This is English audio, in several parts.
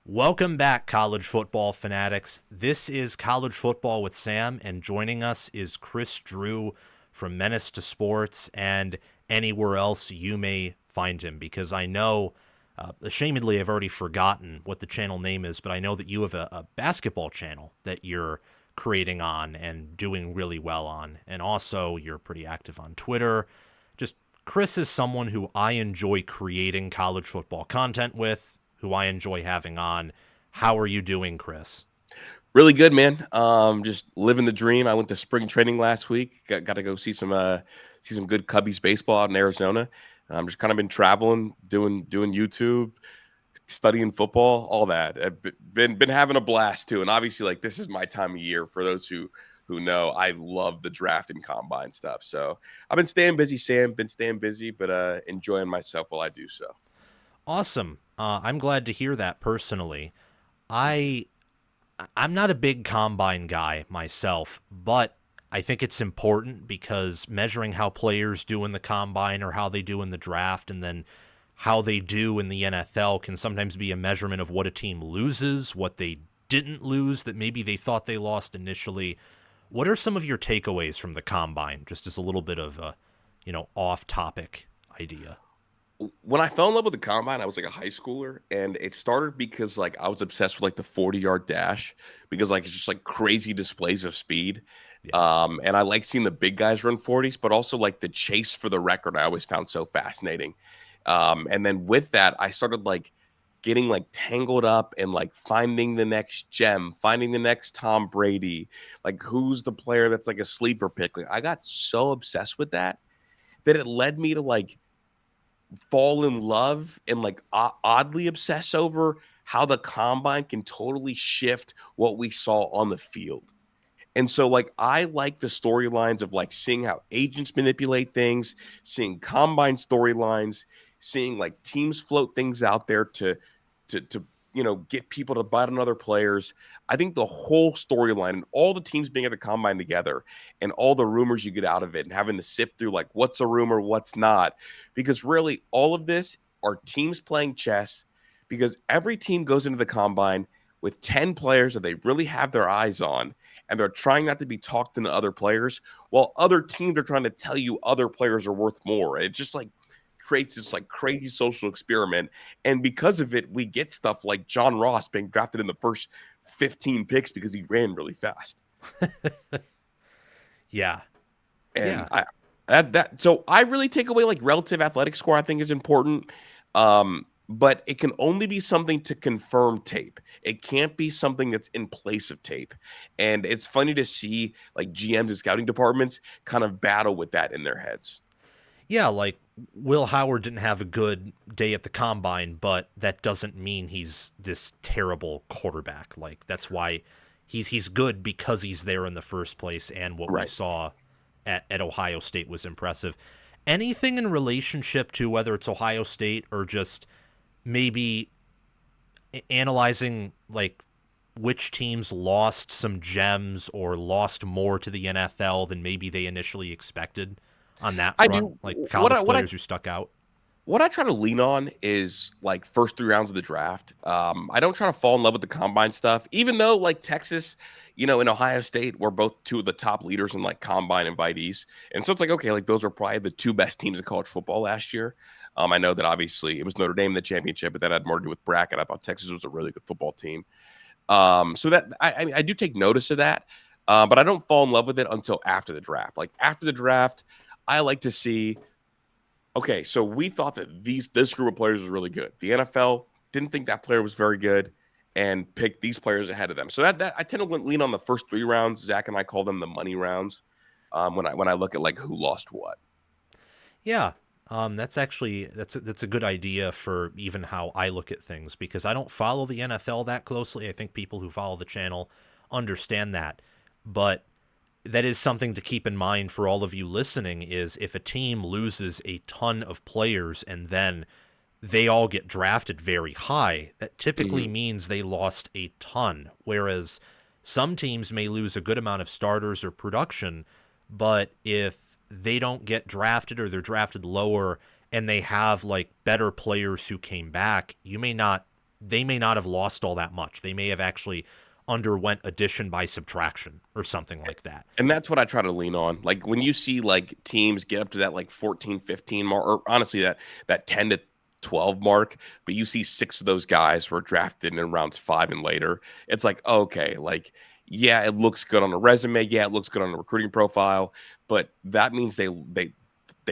Welcome back, college football fanatics. This is College Football with Sam, and joining us is Kris Drew from Menace to Sports and anywhere else you may find him, because I know, ashamedly, I've already forgotten what the channel name is, but I know that you have a basketball channel that you're creating on and doing really well on, and also you're pretty active on Twitter. Just Kris is someone who I enjoy creating college football content with, who I enjoy having on. How are you doing, Kris? Really good, man. Just living the dream. I went to spring training last week. Got to go see some good Cubbies baseball out in Arizona. Just kind of been traveling, doing YouTube, studying football, all that. I've been having a blast too. And obviously, like, this is my time of year. For those who know, I love the draft and combine stuff. So I've been staying busy, Sam. Been staying busy, but enjoying myself while I do so. Awesome. I'm glad to hear that personally. I I'm not a big combine guy myself, but I think it's important because measuring how players do in the combine or how they do in the draft and then how they do in the NFL can sometimes be a measurement of what a team loses, what they didn't lose that maybe they thought they lost initially. What are some of your takeaways from the combine? Just as a little bit of a, off-topic idea. When I fell in love with the combine, I was like a high schooler, and it started because like I was obsessed with like the 40-yard dash because like it's just like crazy displays of speed. Yeah. And I like seeing the big guys run 40s, but also like the chase for the record I always found so fascinating. And then with that, I started like getting like tangled up and like finding the next gem, finding the next Tom Brady, like who's the player that's like a sleeper pick. Like I got so obsessed with that it led me to like fall in love and like oddly obsess over how the combine can totally shift what we saw on the field. And so like I like the storylines of like seeing how agents manipulate things, seeing combine storylines, seeing like teams float things out there to get people to bite on other players. I think the whole storyline and all the teams being at the combine together and all the rumors you get out of it and having to sift through like what's a rumor, what's not, because really all of this are teams playing chess because every team goes into the combine with 10 players that they really have their eyes on, and they're trying not to be talked into other players while other teams are trying to tell you other players are worth more. It just like creates this like crazy social experiment. And because of it, we get stuff like John Ross being drafted in the first 15 picks because he ran really fast. Yeah. And Yeah. so I really take away like relative athletic score, I think is important. But it can only be something to confirm tape. It can't be something that's in place of tape. And it's funny to see like GMs and scouting departments kind of battle with that in their heads. Yeah, like Will Howard didn't have a good day at the combine, but that doesn't mean he's this terrible quarterback. Like that's why he's good because he's there in the first place, and what we Right. saw at Ohio State was impressive. Anything in relationship to whether it's Ohio State or just maybe analyzing like which teams lost some gems or lost more to the NFL than maybe they initially expected on that I front, do. like What I college what I players who stuck out. What I try to lean on is like first 3 rounds of the draft. I don't try to fall in love with the combine stuff, even though like Texas, and Ohio State were both two of the top leaders in like combine invitees. And so it's like, okay, like those are probably the two best teams in college football last year. I know that obviously it was Notre Dame in the championship, but that had more to do with bracket. I thought Texas was a really good football team. So that I mean, I do take notice of that, but I don't fall in love with it until after the draft. Like after the draft, I like to see, okay, so we thought that this group of players was really good. The NFL didn't think that player was very good and picked these players ahead of them. So that I tend to lean on the first 3 rounds. Zach and I call them the money rounds. When I look at like who lost what. Yeah. That's actually that's a good idea for even how I look at things because I don't follow the NFL that closely. I think people who follow the channel understand that, but that is something to keep in mind for all of you listening is if a team loses a ton of players and then they all get drafted very high, that typically Mhm. means they lost a ton. Whereas some teams may lose a good amount of starters or production, but if they don't get drafted or they're drafted lower and they have like better players who came back, you may not they may not have lost all that much. They may have actually underwent addition by subtraction or something like that. And that's what I try to lean on. Like when you see like teams get up to that like 14, 15 mark, or honestly that 10 to 12 mark, but you see 6 of those guys were drafted in rounds 5 and later. It's like, okay, like, yeah, it looks good on the resume. Yeah, it looks good on the recruiting profile, but that means they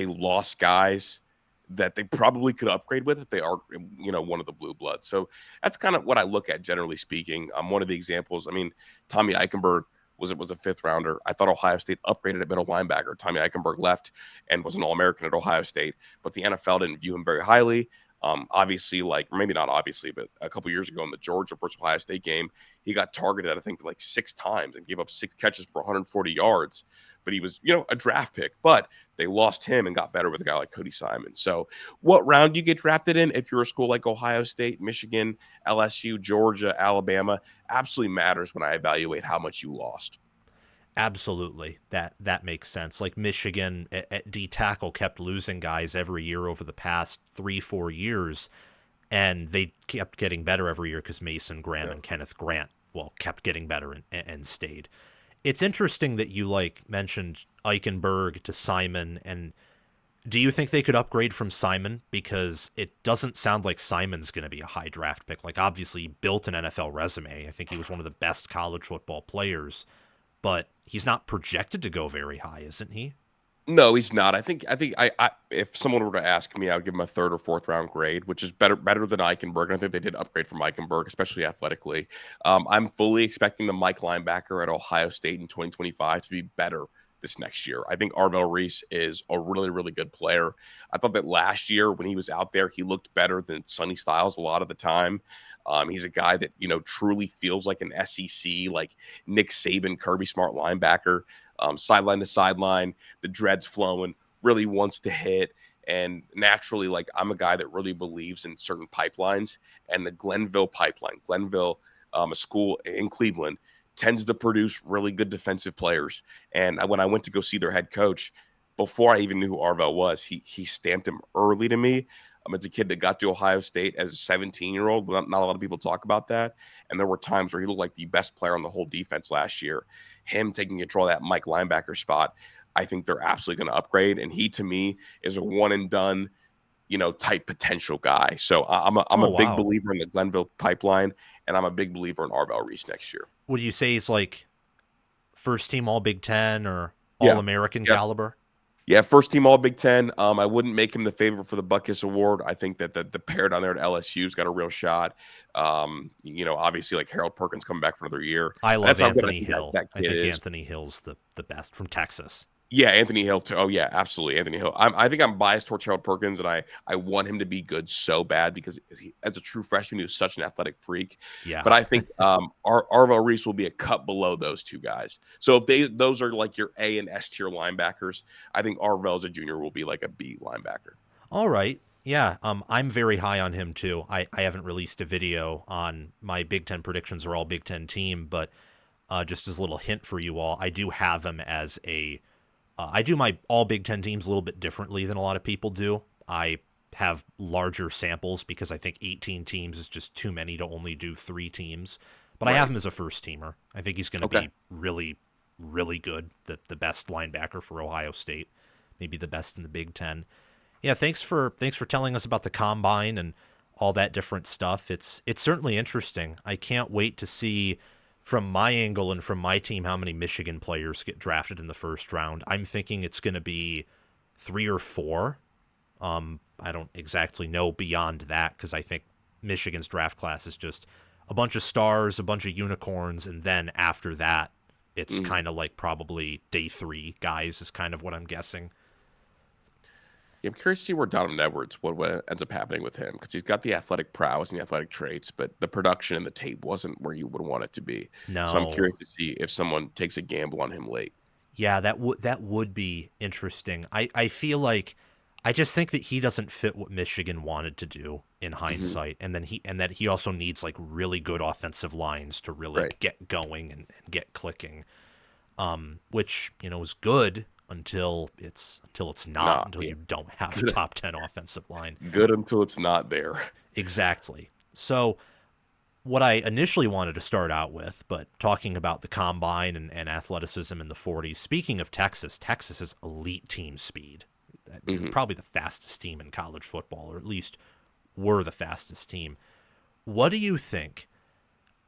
lost guys that they probably could upgrade with if they are, one of the blue bloods. So that's kind of what I look at, generally speaking. One of the examples, I mean, Tommy Eichenberg was a 5th rounder. I thought Ohio State upgraded at middle linebacker. Tommy Eichenberg left and was an All-American at Ohio State, but the NFL didn't view him very highly. Obviously, like, maybe not obviously, but a couple years ago in the Georgia versus Ohio State game, he got targeted, I think, like 6 times and gave up 6 catches for 140 yards. But he was, a draft pick. But they lost him and got better with a guy like Cody Simon. So what round you get drafted in, if you're a school like Ohio State, Michigan, LSU, Georgia, Alabama, absolutely matters when I evaluate how much you lost. Absolutely. That makes sense. Like Michigan at D tackle kept losing guys every year over the past 3-4 years, and they kept getting better every year because Mason Graham and Kenneth Grant, kept getting better and stayed. It's interesting that you mentioned Eichenberg to Simon, and do you think they could upgrade from Simon? Because it doesn't sound like Simon's going to be a high draft pick. Like, obviously, he built an NFL resume. I think he was one of the best college football players, but he's not projected to go very high, isn't he? No, he's not. I think I if someone were to ask me, I would give him a 3rd or 4th round grade, which is better than Eichenberg. And I think they did upgrade from Eichenberg, especially athletically. I'm fully expecting the Mike linebacker at Ohio State in 2025 to be better this next year. I think Arvell Reese is a really, really good player. I thought that last year when he was out there, he looked better than Sonny Styles a lot of the time. He's a guy that, truly feels like an SEC, like Nick Saban, Kirby Smart linebacker. Sideline to sideline, the dreads flowing, really wants to hit. And naturally, like, I'm a guy that really believes in certain pipelines, and the Glenville pipeline, a school in Cleveland, tends to produce really good defensive players. And when I went to go see their head coach, before I even knew who Arvell was, he stamped him early to me. It's a kid that got to Ohio State as a 17-year-old. Not a lot of people talk about that. And there were times where he looked like the best player on the whole defense last year. Him taking control of that Mike linebacker spot, I think they're absolutely going to upgrade. And he, to me, is a one-and-done, type potential guy. So I'm a big believer in the Glenville pipeline, and I'm a big believer in Arvell Reese next year. Would you say he's like first team All Big Ten or All-American caliber? Yeah, first team All Big Ten. I wouldn't make him the favorite for the Butkus Award. I think that the pair down there at LSU's got a real shot. Obviously, like Harold Perkins coming back for another year. I love Anthony Hill. I think Anthony Hill's the best from Texas. Yeah, Anthony Hill too. Oh yeah, absolutely, Anthony Hill. I think I'm biased towards Harold Perkins, and I want him to be good so bad because as a true freshman, he was such an athletic freak. Yeah. But I think Arvell Reese will be a cut below those two guys. So if those are like your A and S tier linebackers, I think Arvell as a junior will be like a B linebacker. All right. Yeah, I'm very high on him too. I haven't released a video on my Big Ten predictions or All Big Ten team, but just as a little hint for you all, I do have him as a I do my all Big Ten teams a little bit differently than a lot of people do. I have larger samples because I think 18 teams is just too many to only do 3 teams. But right. I have him as a first teamer. I think he's going to be really, really good. The best linebacker for Ohio State, maybe the best in the Big Ten. Yeah, thanks for telling us about the combine and all that different stuff. It's certainly interesting. I can't wait to see from my angle and from my team how many Michigan players get drafted in the first round. I'm thinking it's going to be 3 or 4. I don't exactly know beyond that because I think Michigan's draft class is just a bunch of stars, a bunch of unicorns, and then after that, it's kind of like probably day 3 guys is kind of what I'm guessing. Yeah, I'm curious to see where Donovan Edwards, what ends up happening with him, because he's got the athletic prowess and the athletic traits, but the production and the tape wasn't where you would want it to be. No. So I'm curious to see if someone takes a gamble on him late. Yeah, that would be interesting. I feel like I just think that he doesn't fit what Michigan wanted to do in hindsight, and that he also needs like really good offensive lines to really get going and get clicking, which is good. Until it's not, until you don't have a top 10 offensive line. Good until it's not there. Exactly. So what I initially wanted to start out with, but talking about the combine and athleticism in the 40s, speaking of Texas, Texas is elite team speed. They're Hmm. probably the fastest team in college football, or at least were the fastest team. What do you think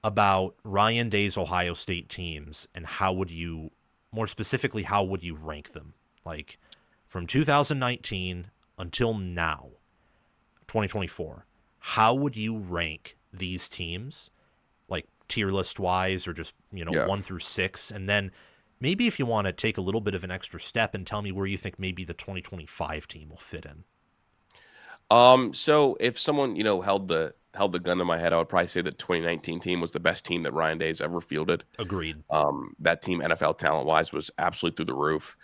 about Ryan Day's Ohio State teams, and how would you, more specifically, how would you rank them? Like from 2019 until now, 2024, how would you rank these teams, like tier list wise, or just, Yeah. 1 through 6? And then maybe if you want to take a little bit of an extra step and tell me where you think maybe the 2025 team will fit in. So if someone, held the gun to my head, I would probably say the 2019 team was the best team that Ryan Day's ever fielded. Agreed. That team, NFL talent wise, was absolutely through the roof.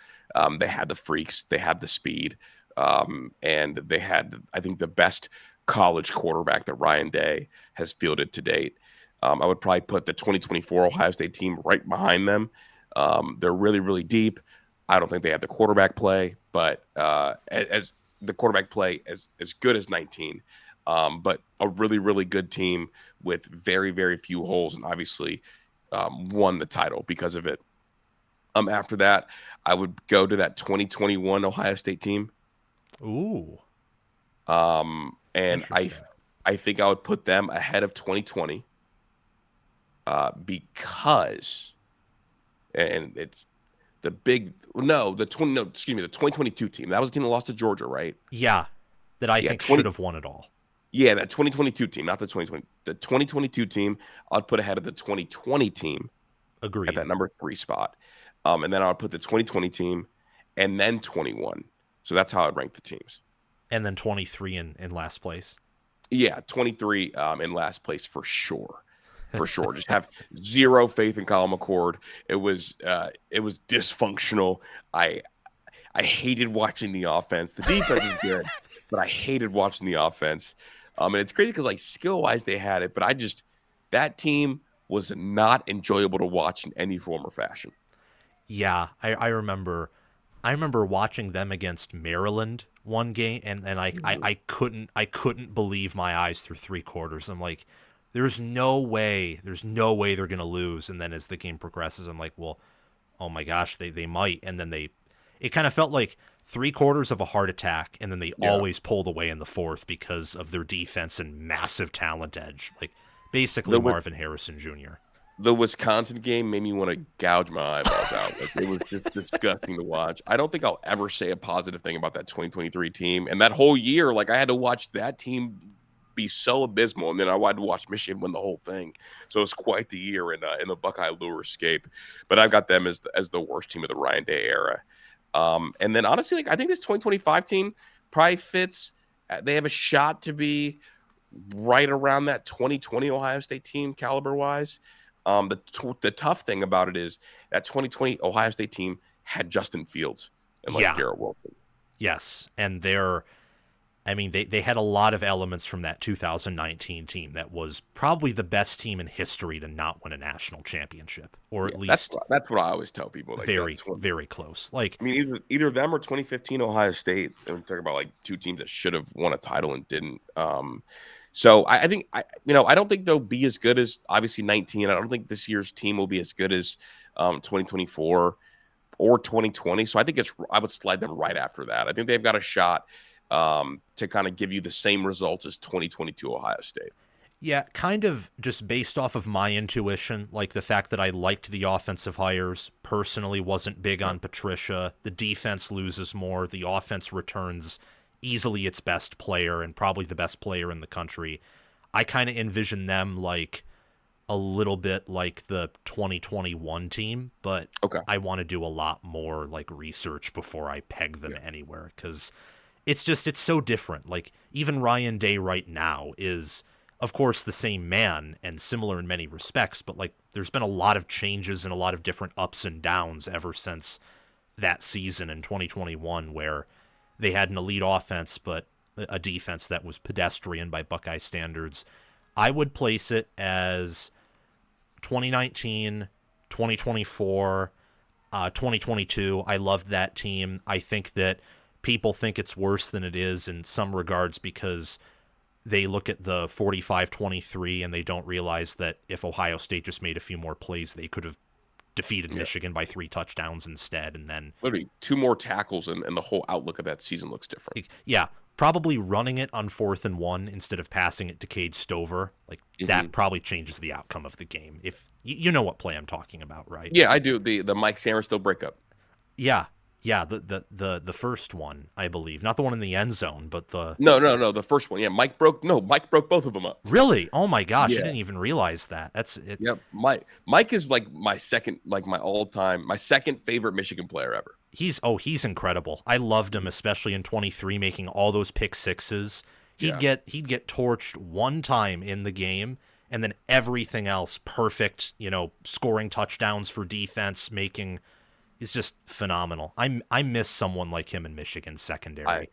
They had the freaks, they had the speed, and they had, I think, the best college quarterback that Ryan Day has fielded to date. I would probably put the 2024 Ohio State team right behind them. They're really, really deep. I don't think they have the quarterback play, but as the quarterback play as good as 19, but a really, really good team with very, very few holes, and obviously won the title because of it. After that, I would go to that 2021 Ohio State team. Ooh, And interesting. I think I would put them ahead of 2020 because, and it's the big, no, the 20, no, excuse me, the 2022 team. That was the team that lost to Georgia, right? Yeah, that I Yeah, think should have won it all. Yeah, that 2022 team, not the 2020. The 2022 team, I'd put ahead of the 2020 team at Agreed. that number 3 spot. And then I would put the 2020 team and then 21. So that's how I'd rank the teams. And then 23 in last place. Yeah, 23 in last place for sure. For sure. Just have zero faith in Kyle McCord. It was dysfunctional. I hated watching the offense. The defense was good, but I hated watching the offense. And it's crazy because like skill wise they had it, but that team was not enjoyable to watch in any form or fashion. Yeah, I remember watching them against Maryland one game, and I couldn't believe my eyes through 3 quarters. I'm like, there's no way they're gonna lose. And then as the game progresses, I'm like, well, oh my gosh, they might. And then it kind of felt like 3 quarters of a heart attack, and then they Yeah. always pulled away in the fourth because of their defense and massive talent edge, like basically The Marvin Harrison Jr. the Wisconsin game made me want to gouge my eyeballs out. Like, it was just disgusting to watch. I don't think I'll ever say a positive thing about that 2023 team. And that whole year, like I had to watch that team be so abysmal, and then I had to watch Michigan win the whole thing. So it was quite the year in the Buckeye lure escape. But I've got them as the worst team of the Ryan Day era. And then honestly, like I think this 2025 team probably fits. They have a shot to be right around that 2020 Ohio State team caliber wise. The tough thing about it is that 2020 Ohio State team had Justin Fields and like Yeah, Garrett Wilson. yes, and they had a lot of elements from that 2019 team that was probably the best team in history to not win a national championship, or Yeah, at that's least that's what I always tell people. Like very, that's what very close. Like, I mean, either them or 2015 Ohio State. And we're talking about like two teams that should have won a title and didn't. So I think I don't think they'll be as good as obviously 19. I don't think this year's team will be as good as 2024 or 2020. So I would slide them right after that. I think they've got a shot to kind of give you the same results as 2022 Ohio State. yeah, kind of just based off of my intuition, like the fact that I liked the offensive hires, personally wasn't big on Patricia. The defense loses more, the offense returns easily its best player and probably the best player in the country. I kind of envision them like a little bit like the 2021 team, but Okay. I want to do a lot more like research before I peg them Yeah. anywhere, because it's so different. Like even Ryan Day right now is of course the same man and similar in many respects, but like there's been a lot of changes and a lot of different ups and downs ever since that season in 2021 where they had an elite offense but a defense that was pedestrian by Buckeye standards. I would place it as 2019, 2024, 2022. I loved that team. I think that people think it's worse than it is in some regards because they look at the 45-23 and they don't realize that if Ohio State just made a few more plays, they could have defeated Michigan by 3 touchdowns instead. And then literally 2 more tackles and the whole outlook of that season looks different. Yeah, probably running it on 4th and 1 instead of passing it to Cade Stover, like that probably changes the outcome of the game. If you know what play I'm talking about, right? Yeah, I do. The Mike Samerstill breakup. Yeah, the first one, I believe, not the one in the end zone, but the no, the first one. Yeah, Mike broke both of them up. Really? Oh my gosh, I didn't even realize that. That's it. Yeah, Mike is like my second, like my all-time, my second favorite Michigan player ever. He's incredible. I loved him, especially in 23, making all those pick sixes. He'd get torched one time in the game, and then everything else perfect. Scoring touchdowns for defense, he's just phenomenal. I miss someone like him in Michigan secondary.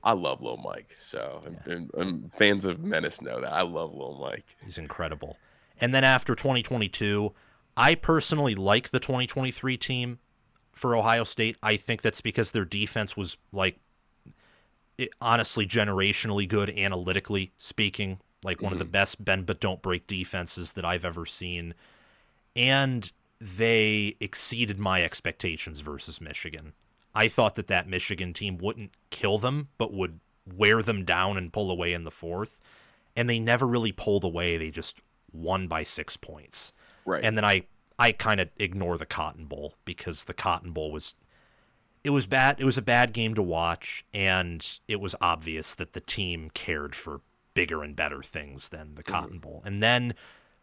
I love Lil Mike. So and fans of Menace know that I love Lil Mike. He's incredible. And then after 2022, I personally like the 2023 team for Ohio State. I think that's because their defense was honestly generationally good, analytically speaking, like one of the best bend but don't break defenses that I've ever seen. And they exceeded my expectations versus Michigan. I thought that Michigan team wouldn't kill them, but would wear them down and pull away in the 4th. And they never really pulled away. They just won by 6 points. Right. And then I kind of ignore the Cotton Bowl because the Cotton Bowl was bad. It was a bad game to watch, and it was obvious that the team cared for bigger and better things than the Cotton Bowl. And then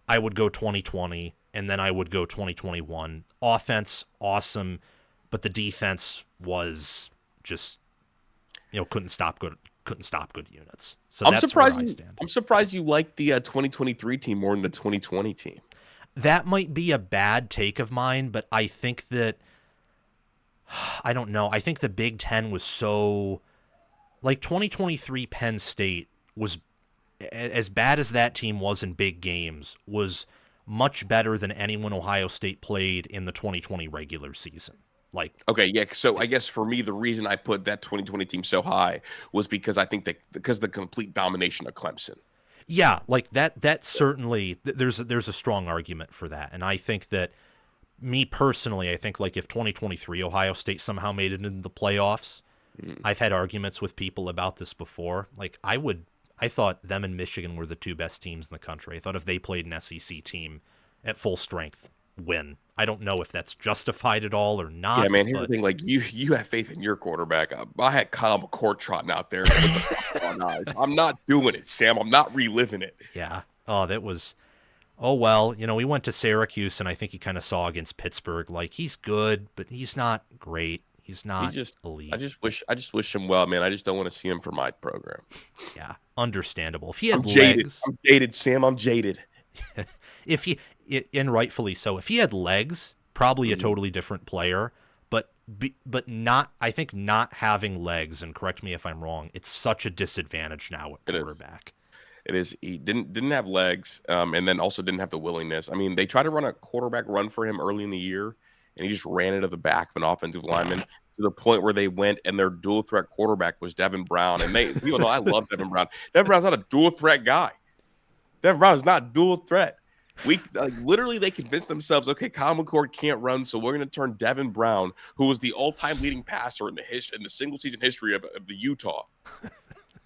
I would go 2020, and then I would go 2021. Offense, awesome, but the defense was just, couldn't stop good units. So that's where I stand. I'm surprised you like the 2023 team more than the 2020 team. That might be a bad take of mine, but I think that, I don't know. I think the Big Ten was so, 2023 Penn State was, as bad as that team was in big games, was much better than anyone Ohio State played in the 2020 regular season. Okay, yeah. So I guess for me, the reason I put that 2020 team so high was because I think because the complete domination of Clemson. Yeah, that certainly, there's a strong argument for that. And I think that, me personally, I think if 2023 Ohio State somehow made it into the playoffs, I've had arguments with people about this before. I thought them and Michigan were the 2 best teams in the country. I thought if they played an SEC team at full strength, win. I don't know if that's justified at all or not. Yeah, man. Here's the thing: you have faith in your quarterback. I had Kyle McCord trotting out there. I'm not doing it, Sam. I'm not reliving it. Yeah. Oh, that was. Oh well, we went to Syracuse, and I think he kind of saw against Pittsburgh. He's good, but he's not great. He's not elite. I just wish him well, man. I just don't want to see him for my program. Yeah, understandable. If he had legs, I'm jaded, Sam. I'm jaded. And rightfully so. If he had legs, probably a totally different player. But not. I think not having legs, and correct me if I'm wrong, it's such a disadvantage now at quarterback. It is. He didn't have legs, and then also didn't have the willingness. I mean, they tried to run a quarterback run for him early in the year, and he just ran into the back of an offensive lineman to the point where they went, and their dual threat quarterback was Devin Brown. And people know I love Devin Brown. Devin Brown's not a dual threat guy. Devin Brown is not dual threat. Literally, they convinced themselves, okay, Kyle McCord can't run, so we're going to turn Devin Brown, who was the all-time leading passer in the single season history of the Utah.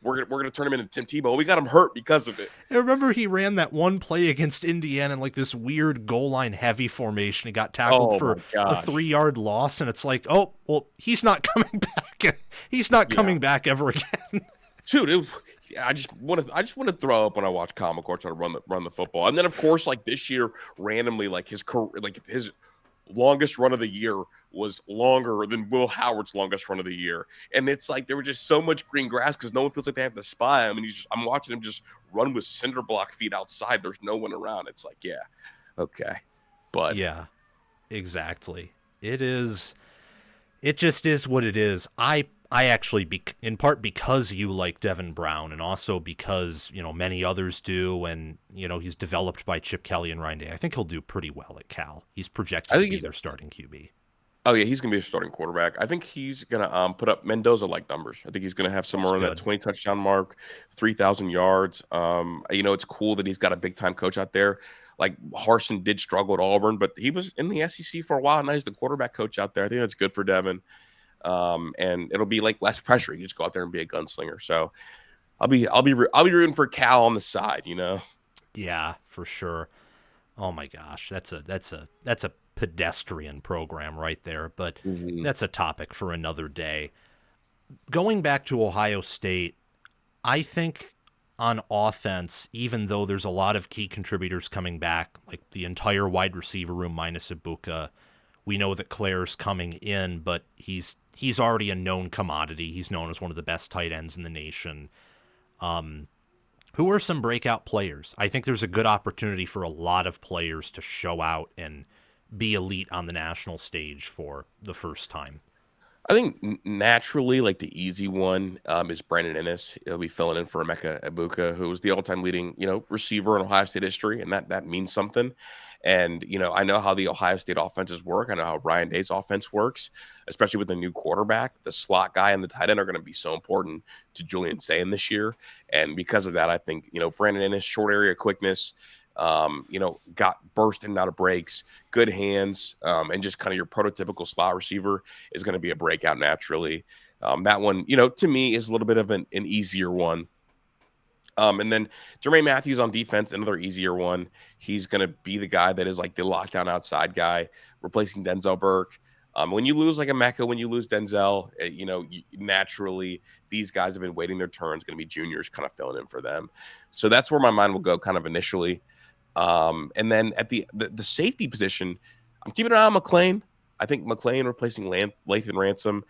We're gonna turn him into Tim Tebow. We got him hurt because of it. I remember he ran that one play against Indiana in this weird goal line heavy formation. He got tackled for a 3-yard loss, and it's oh well, he's not coming back. He's not coming back ever again. Dude, I just want to throw up when I watch Kyle McCord try to run the football, and then of course this year randomly his longest run of the year was longer than Will Howard's longest run of the year. And it's there was just so much green grass because no one feels like they have to spy him. And I'm watching him just run with cinder block feet outside. There's no one around. It's yeah, okay. But yeah, exactly. It just is what it is. I actually, in part because you like Devin Brown, and also because, many others do, and, he's developed by Chip Kelly and Ryan Day, I think he'll do pretty well at Cal. He's projected to be their starting QB. Oh yeah, he's gonna be a starting quarterback. I think he's gonna put up Mendoza-like numbers. I think he's gonna have That's somewhere in that good. 20 touchdown mark, 3,000 yards. It's cool that he's got a big time coach out there. Like Harsin did struggle at Auburn, but he was in the SEC for a while. Now he's the quarterback coach out there. I think that's good for Devin. And it'll be like less pressure. You just go out there and be a gunslinger. So I'll be rooting for Cal on the side. Yeah, for sure. Oh my gosh, that's a pedestrian program right there, but Mhm. that's a topic for another day. Going back to Ohio State, I think on offense, even though there's a lot of key contributors coming back, like the entire wide receiver room minus Ibuka, we know that Claire's coming in, but he's already a known commodity. He's known as one of the best tight ends in the nation. Who are some breakout players? I think there's a good opportunity for a lot of players to show out and be elite on the national stage for the first time. I think naturally, like the easy one is Brandon Ennis. He'll be filling in for Emeka Ibuka, who was the all-time leading, receiver in Ohio State history, and that means something. And I know how the Ohio State offenses work. I know how Ryan Day's offense works, especially with the new quarterback. The slot guy and the tight end are going to be so important to Julian Sayin this year, and because of that, I think Brandon Ennis, short area quickness. Got burst in and out of breaks, good hands, and just kind of your prototypical slot receiver is going to be a breakout naturally. That one, to me, is a little bit of an easier one. And then Jermaine Matthews on defense, another easier one. He's going to be the guy that is like the lockdown outside guy, replacing Denzel Burke. When you lose like a Mecca, when you lose Denzel, naturally these guys have been waiting their turns. Going to be juniors, kind of filling in for them. So that's where my mind will go, kind of initially. And then at the safety position, I'm keeping an eye on McLean. I think McLean replacing Lathan Ransom.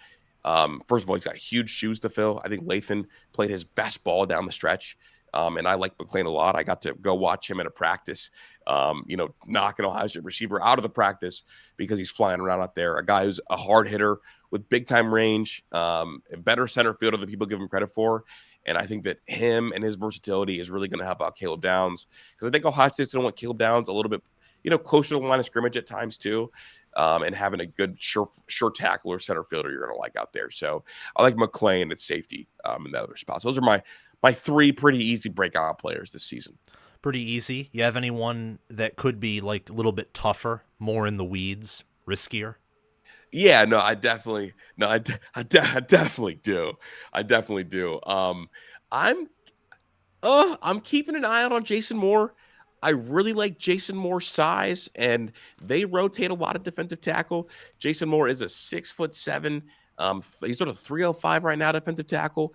First of all, he's got huge shoes to fill. I think Lathan played his best ball down the stretch. And I like McLean a lot. I got to go watch him at a practice, knocking Ohio State receiver out of the practice because he's flying around out there. A guy who's a hard hitter with big time range, a better center fielder than people give him credit for. And I think that him and his versatility is really going to help out Caleb Downs, because I think Ohio State's going to want Caleb Downs a little bit, closer to the line of scrimmage at times too. And having a good sure tackle or center fielder you're going to like out there. So I like McLean at safety in that other spot. So those are my three pretty easy breakout players this season. Pretty easy. You have anyone that could be like a little bit tougher, more in the weeds, riskier? Yeah, no, I definitely, no, I definitely do. I definitely do. I'm, I'm keeping an eye out on Jason Moore. I really like Jason Moore's size, and they rotate a lot of defensive tackle. Jason Moore is a 6'7". He's sort of 305 right now, defensive tackle.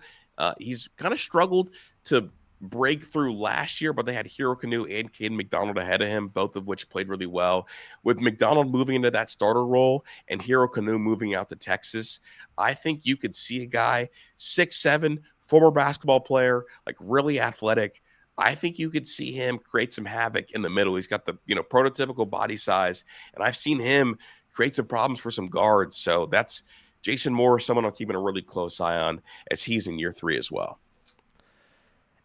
He's kind of struggled to break through last year, but they had Hero Canoe and Caden McDonald ahead of him, both of which played really well. With McDonald moving into that starter role and Hero Canoe moving out to Texas, I think you could see a guy 6'7", former basketball player, like really athletic. I think you could see him create some havoc in the middle. He's got the prototypical body size, and I've seen him create some problems for some guards. So that's Jason Moore, someone I'm keeping a really close eye on as he's in year 3 as well.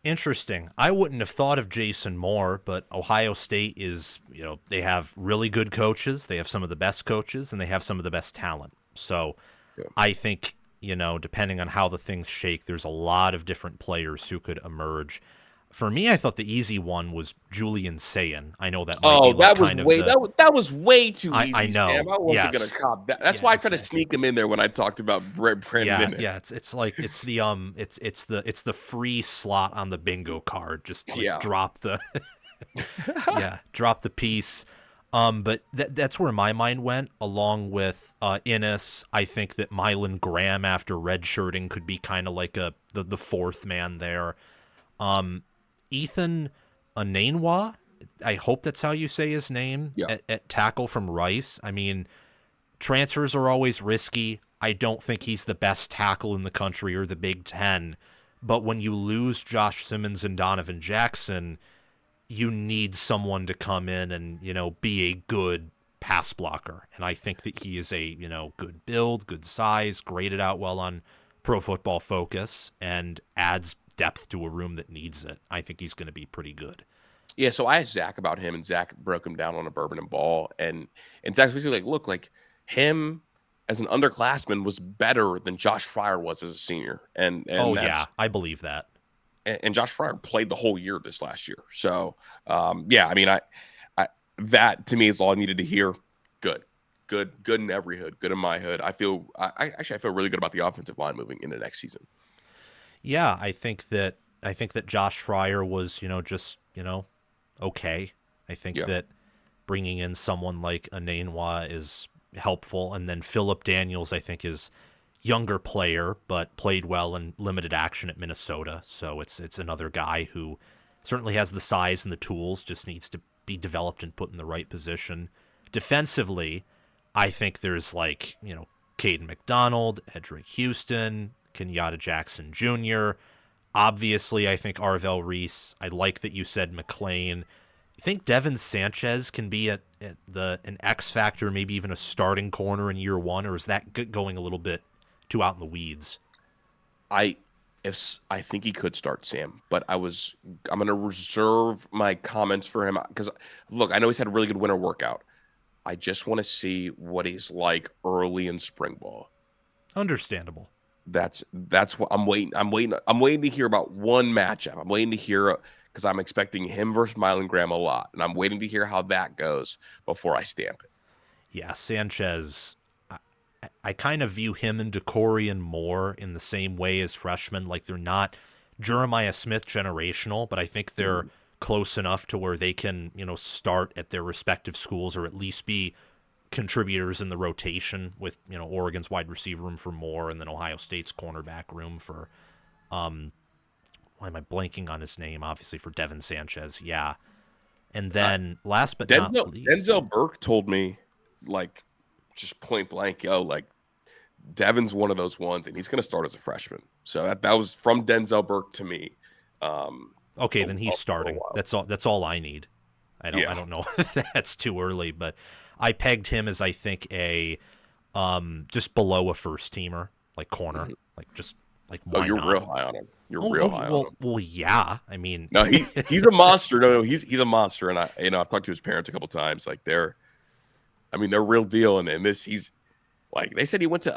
Interesting. I wouldn't have thought of Jason Moore, but Ohio State is, they have really good coaches. They have some of the best coaches, and they have some of the best talent. So Yeah. I think, depending on how the things shake, there's a lot of different players who could emerge. For me, I thought the easy one was Julian Sayin. I know that might be Oh, like that was kind of way the. that was way too I easy, Sam. know. I wasn't gonna Yes. cop that. That's Yeah, why I tried to exactly. sneak him in there when I talked about Brandon Yeah, Inniss. yeah, it's like it's the free slot on the bingo card. Just like Yeah. drop the drop the piece. But that's where my mind went, along with Innis. I think that Mylan Graham, after redshirting, could be kind of like the fourth man there. Ethan Anenwa, I hope that's how you say his name, Yeah. at tackle from Rice. I mean, transfers are always risky. I don't think he's the best tackle in the country or the Big Ten. But when you lose Josh Simmons and Donovan Jackson, you need someone to come in and, be a good pass blocker. And I think that he is a, good build, good size, graded out well on Pro Football Focus, and adds depth to a room that needs it. I think he's going to be pretty good. Yeah, so I asked Zach about him, and Zach broke him down on a bourbon and ball, and Zach's basically like, look, like him as an underclassman was better than Josh Fryer was as a senior. Oh And yeah, that's I believe that. and Josh Fryer played the whole year this last year. So yeah, I mean I that to me is all I needed to hear. Good. Good in every hood, good in my hood. I actually I feel really good about the offensive line moving into next season. Yeah, I think that Josh Fryer was, just, okay. I think Yeah. that bringing in someone like Anenwa is helpful, and then Philip Daniels, I think, is younger player but played well in limited action at Minnesota. So it's another guy who certainly has the size and the tools, just needs to be developed and put in the right position. Defensively, I think there's Caden McDonald, Edric Houston, Kenyatta Jackson Jr. Obviously, I think Arvell Reese. I like that you said McLean. You think Devin Sanchez can be an X factor, maybe even a starting corner in year one, or is that going a little bit too out in the weeds? I think he could start, Sam, but I'm going to reserve my comments for him because look, I know he's had a really good winter workout. I just want to see what he's like early in spring ball. Understandable. That's what I'm waiting. I'm waiting to hear about one matchup. I'm waiting to hear because I'm expecting him versus Mylan Graham a lot, and I'm waiting to hear how that goes before I stamp it. Yeah, Sanchez. I kind of view him and DeCorian more in the same way as freshmen. Like, they're not Jeremiah Smith generational, but I think they're close enough to where they can, start at their respective schools or at least be contributors in the rotation with, Oregon's wide receiver room for Moore and then Ohio State's cornerback room for, why am I blanking on his name? Obviously for Devin Sanchez. Yeah. And then last but not least, Denzel Burke told me, like, just point blank, like Devin's one of those ones, and he's going to start as a freshman. So that was from Denzel Burke to me. Okay, then he's starting. That's all. That's all I need. I don't know if that's too early, but I pegged him as, I think, a just below a first teamer, like corner, why you're not? real high on him. You're real high on him. Well, yeah. I mean, no, he's a monster. No, he's a monster, and I've talked to his parents a couple times. Like they're real deal, and this he's. Like they said, he went to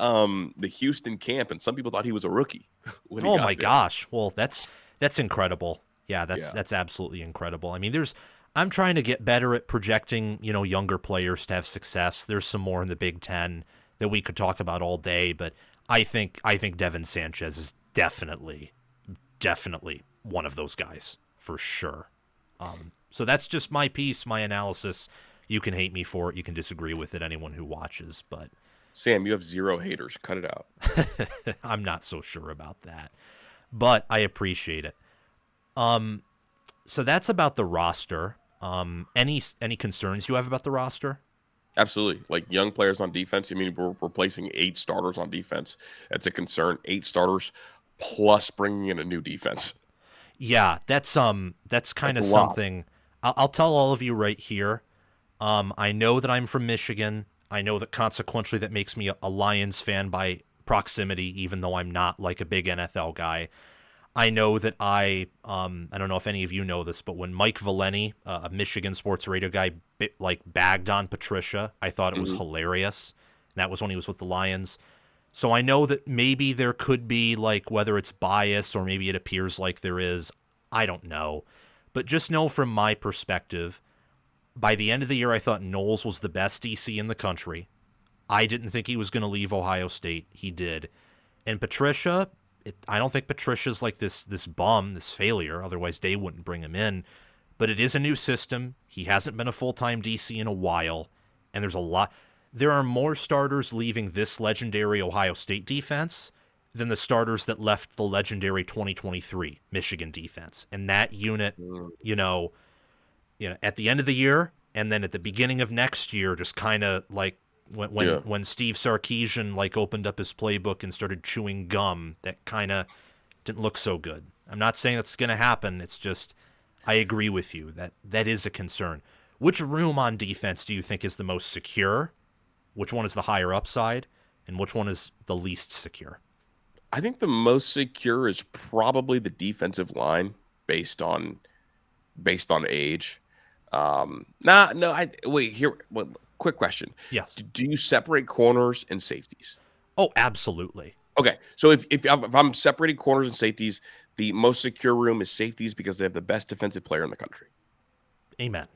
the Houston camp, and some people thought he was a rookie. When he oh got my there. gosh! Well, that's incredible. Yeah, that's absolutely incredible. I mean, I'm trying to get better at projecting, younger players to have success. There's some more in the Big Ten that we could talk about all day, but I think Devin Sanchez is definitely one of those guys for sure. So that's just my piece, my analysis. You can hate me for it. You can disagree with it. Anyone who watches, but. Sam, you have 0 haters. Cut it out. I'm not so sure about that, but I appreciate it. So that's about the roster. Any concerns you have about the roster? Absolutely. Like young players on defense. I mean, we're replacing 8 starters on defense. That's a concern. 8 starters plus bringing in a new defense. Yeah, that's kind of something. I'll tell all of you right here. I know that I'm from Michigan. I know that consequentially that makes me a Lions fan by proximity, even though I'm not like a big NFL guy. I know that I don't know if any of you know this, but when Mike Valeni, a Michigan sports radio guy, bagged on Patricia, I thought it was hilarious. And that was when he was with the Lions. So I know that maybe there could be, whether it's bias or maybe it appears like there is, I don't know. But just know from my perspective, by the end of the year, I thought Knowles was the best DC in the country. I didn't think he was going to leave Ohio State. He did. And Patricia, I don't think Patricia's like this bum, this failure. Otherwise, Day wouldn't bring him in. But it is a new system. He hasn't been a full-time DC in a while. And there are more starters leaving this legendary Ohio State defense than the starters that left the legendary 2023 Michigan defense. And that unit, at the end of the year and then at the beginning of next year, just kind of like when Steve Sarkisian opened up his playbook and started chewing gum, that kind of didn't look so good. I'm not saying that's going to happen. It's just, I agree with you that is a concern. Which room on defense do you think is the most secure? Which one is the higher upside? And which one is the least secure? I think the most secure is probably the defensive line based on age. Wait here. quick question. Yes. Do you separate corners and safeties? Oh, absolutely. Okay. So if I'm separating corners and safeties, the most secure room is safeties because they have the best defensive player in the country. Amen.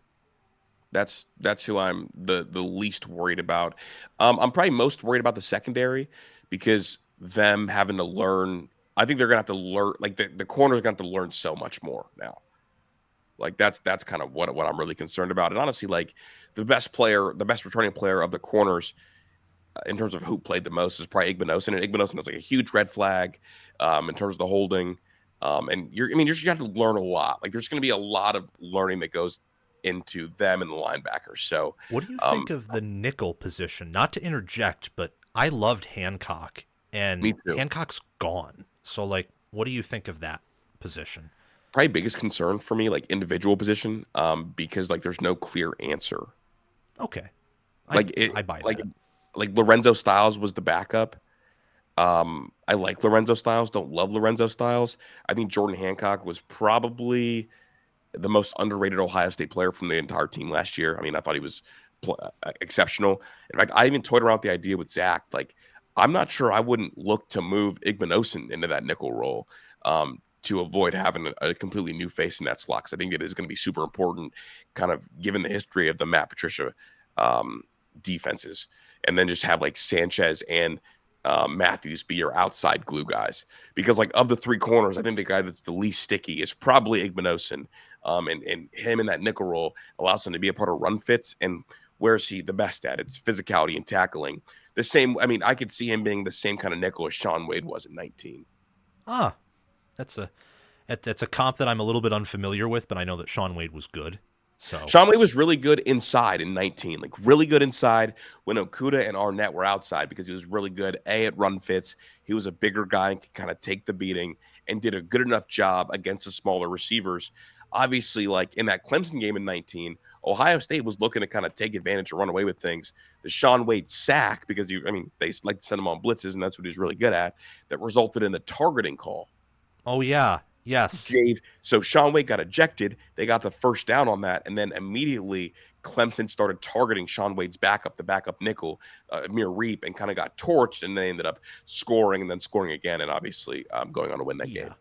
That's who I'm the least worried about. I'm probably most worried about the secondary because them having to learn. I think they're gonna have to learn. Like the corners gonna have to learn so much more now. Like that's kind of what I'm really concerned about. And honestly, like the best returning player of the corners in terms of who played the most is probably Igbinosun. And Igbinosun is like a huge red flag in terms of the holding. And you have to learn a lot. Like there's going to be a lot of learning that goes into them and the linebackers. So what do you think of the nickel position? Not to interject, but I loved Hancock, and Hancock's gone. So like, what do you think of that position? Probably biggest concern for me, like individual position, because like there's no clear answer. Okay, I buy that. Like Lorenzo Styles was the backup. I like Lorenzo Styles. Don't love Lorenzo Styles. I think Jordan Hancock was probably the most underrated Ohio State player from the entire team last year. I mean, I thought he was exceptional. In fact, I even toyed around with the idea with Zach. Like, I'm not sure I wouldn't look to move Igbinosun into that nickel role to avoid having a completely new face in that slot. Because I think it is going to be super important, kind of given the history of the Matt Patricia defenses. And then just have like Sanchez and Matthews be your outside glue guys. Because like of the three corners, I think the guy that's the least sticky is probably Igbinosun. And him in that nickel role allows him to be a part of run fits. And where is he the best at? It's physicality and tackling. The same, I mean, I could see him being the same kind of nickel as Shaun Wade was at 19. That's a comp that I'm a little bit unfamiliar with, but I know that Shaun Wade was good. So Shaun Wade was really good inside in 19, like really good inside when Okudah and Arnett were outside because he was really good, at run fits. He was a bigger guy and could kind of take the beating and did a good enough job against the smaller receivers. Obviously, like in that Clemson game in 19, Ohio State was looking to kind of take advantage and run away with things. The Shaun Wade sack, because they like to send him on blitzes, and that's what he's really good at, that resulted in the targeting call. Oh, yeah. Yes. So Shaun Wade got ejected. They got the first down on that. And then immediately Clemson started targeting Shaun Wade's backup, the backup nickel, Amir Reap, and kind of got torched. And they ended up scoring and then scoring again. And obviously going on to win that game.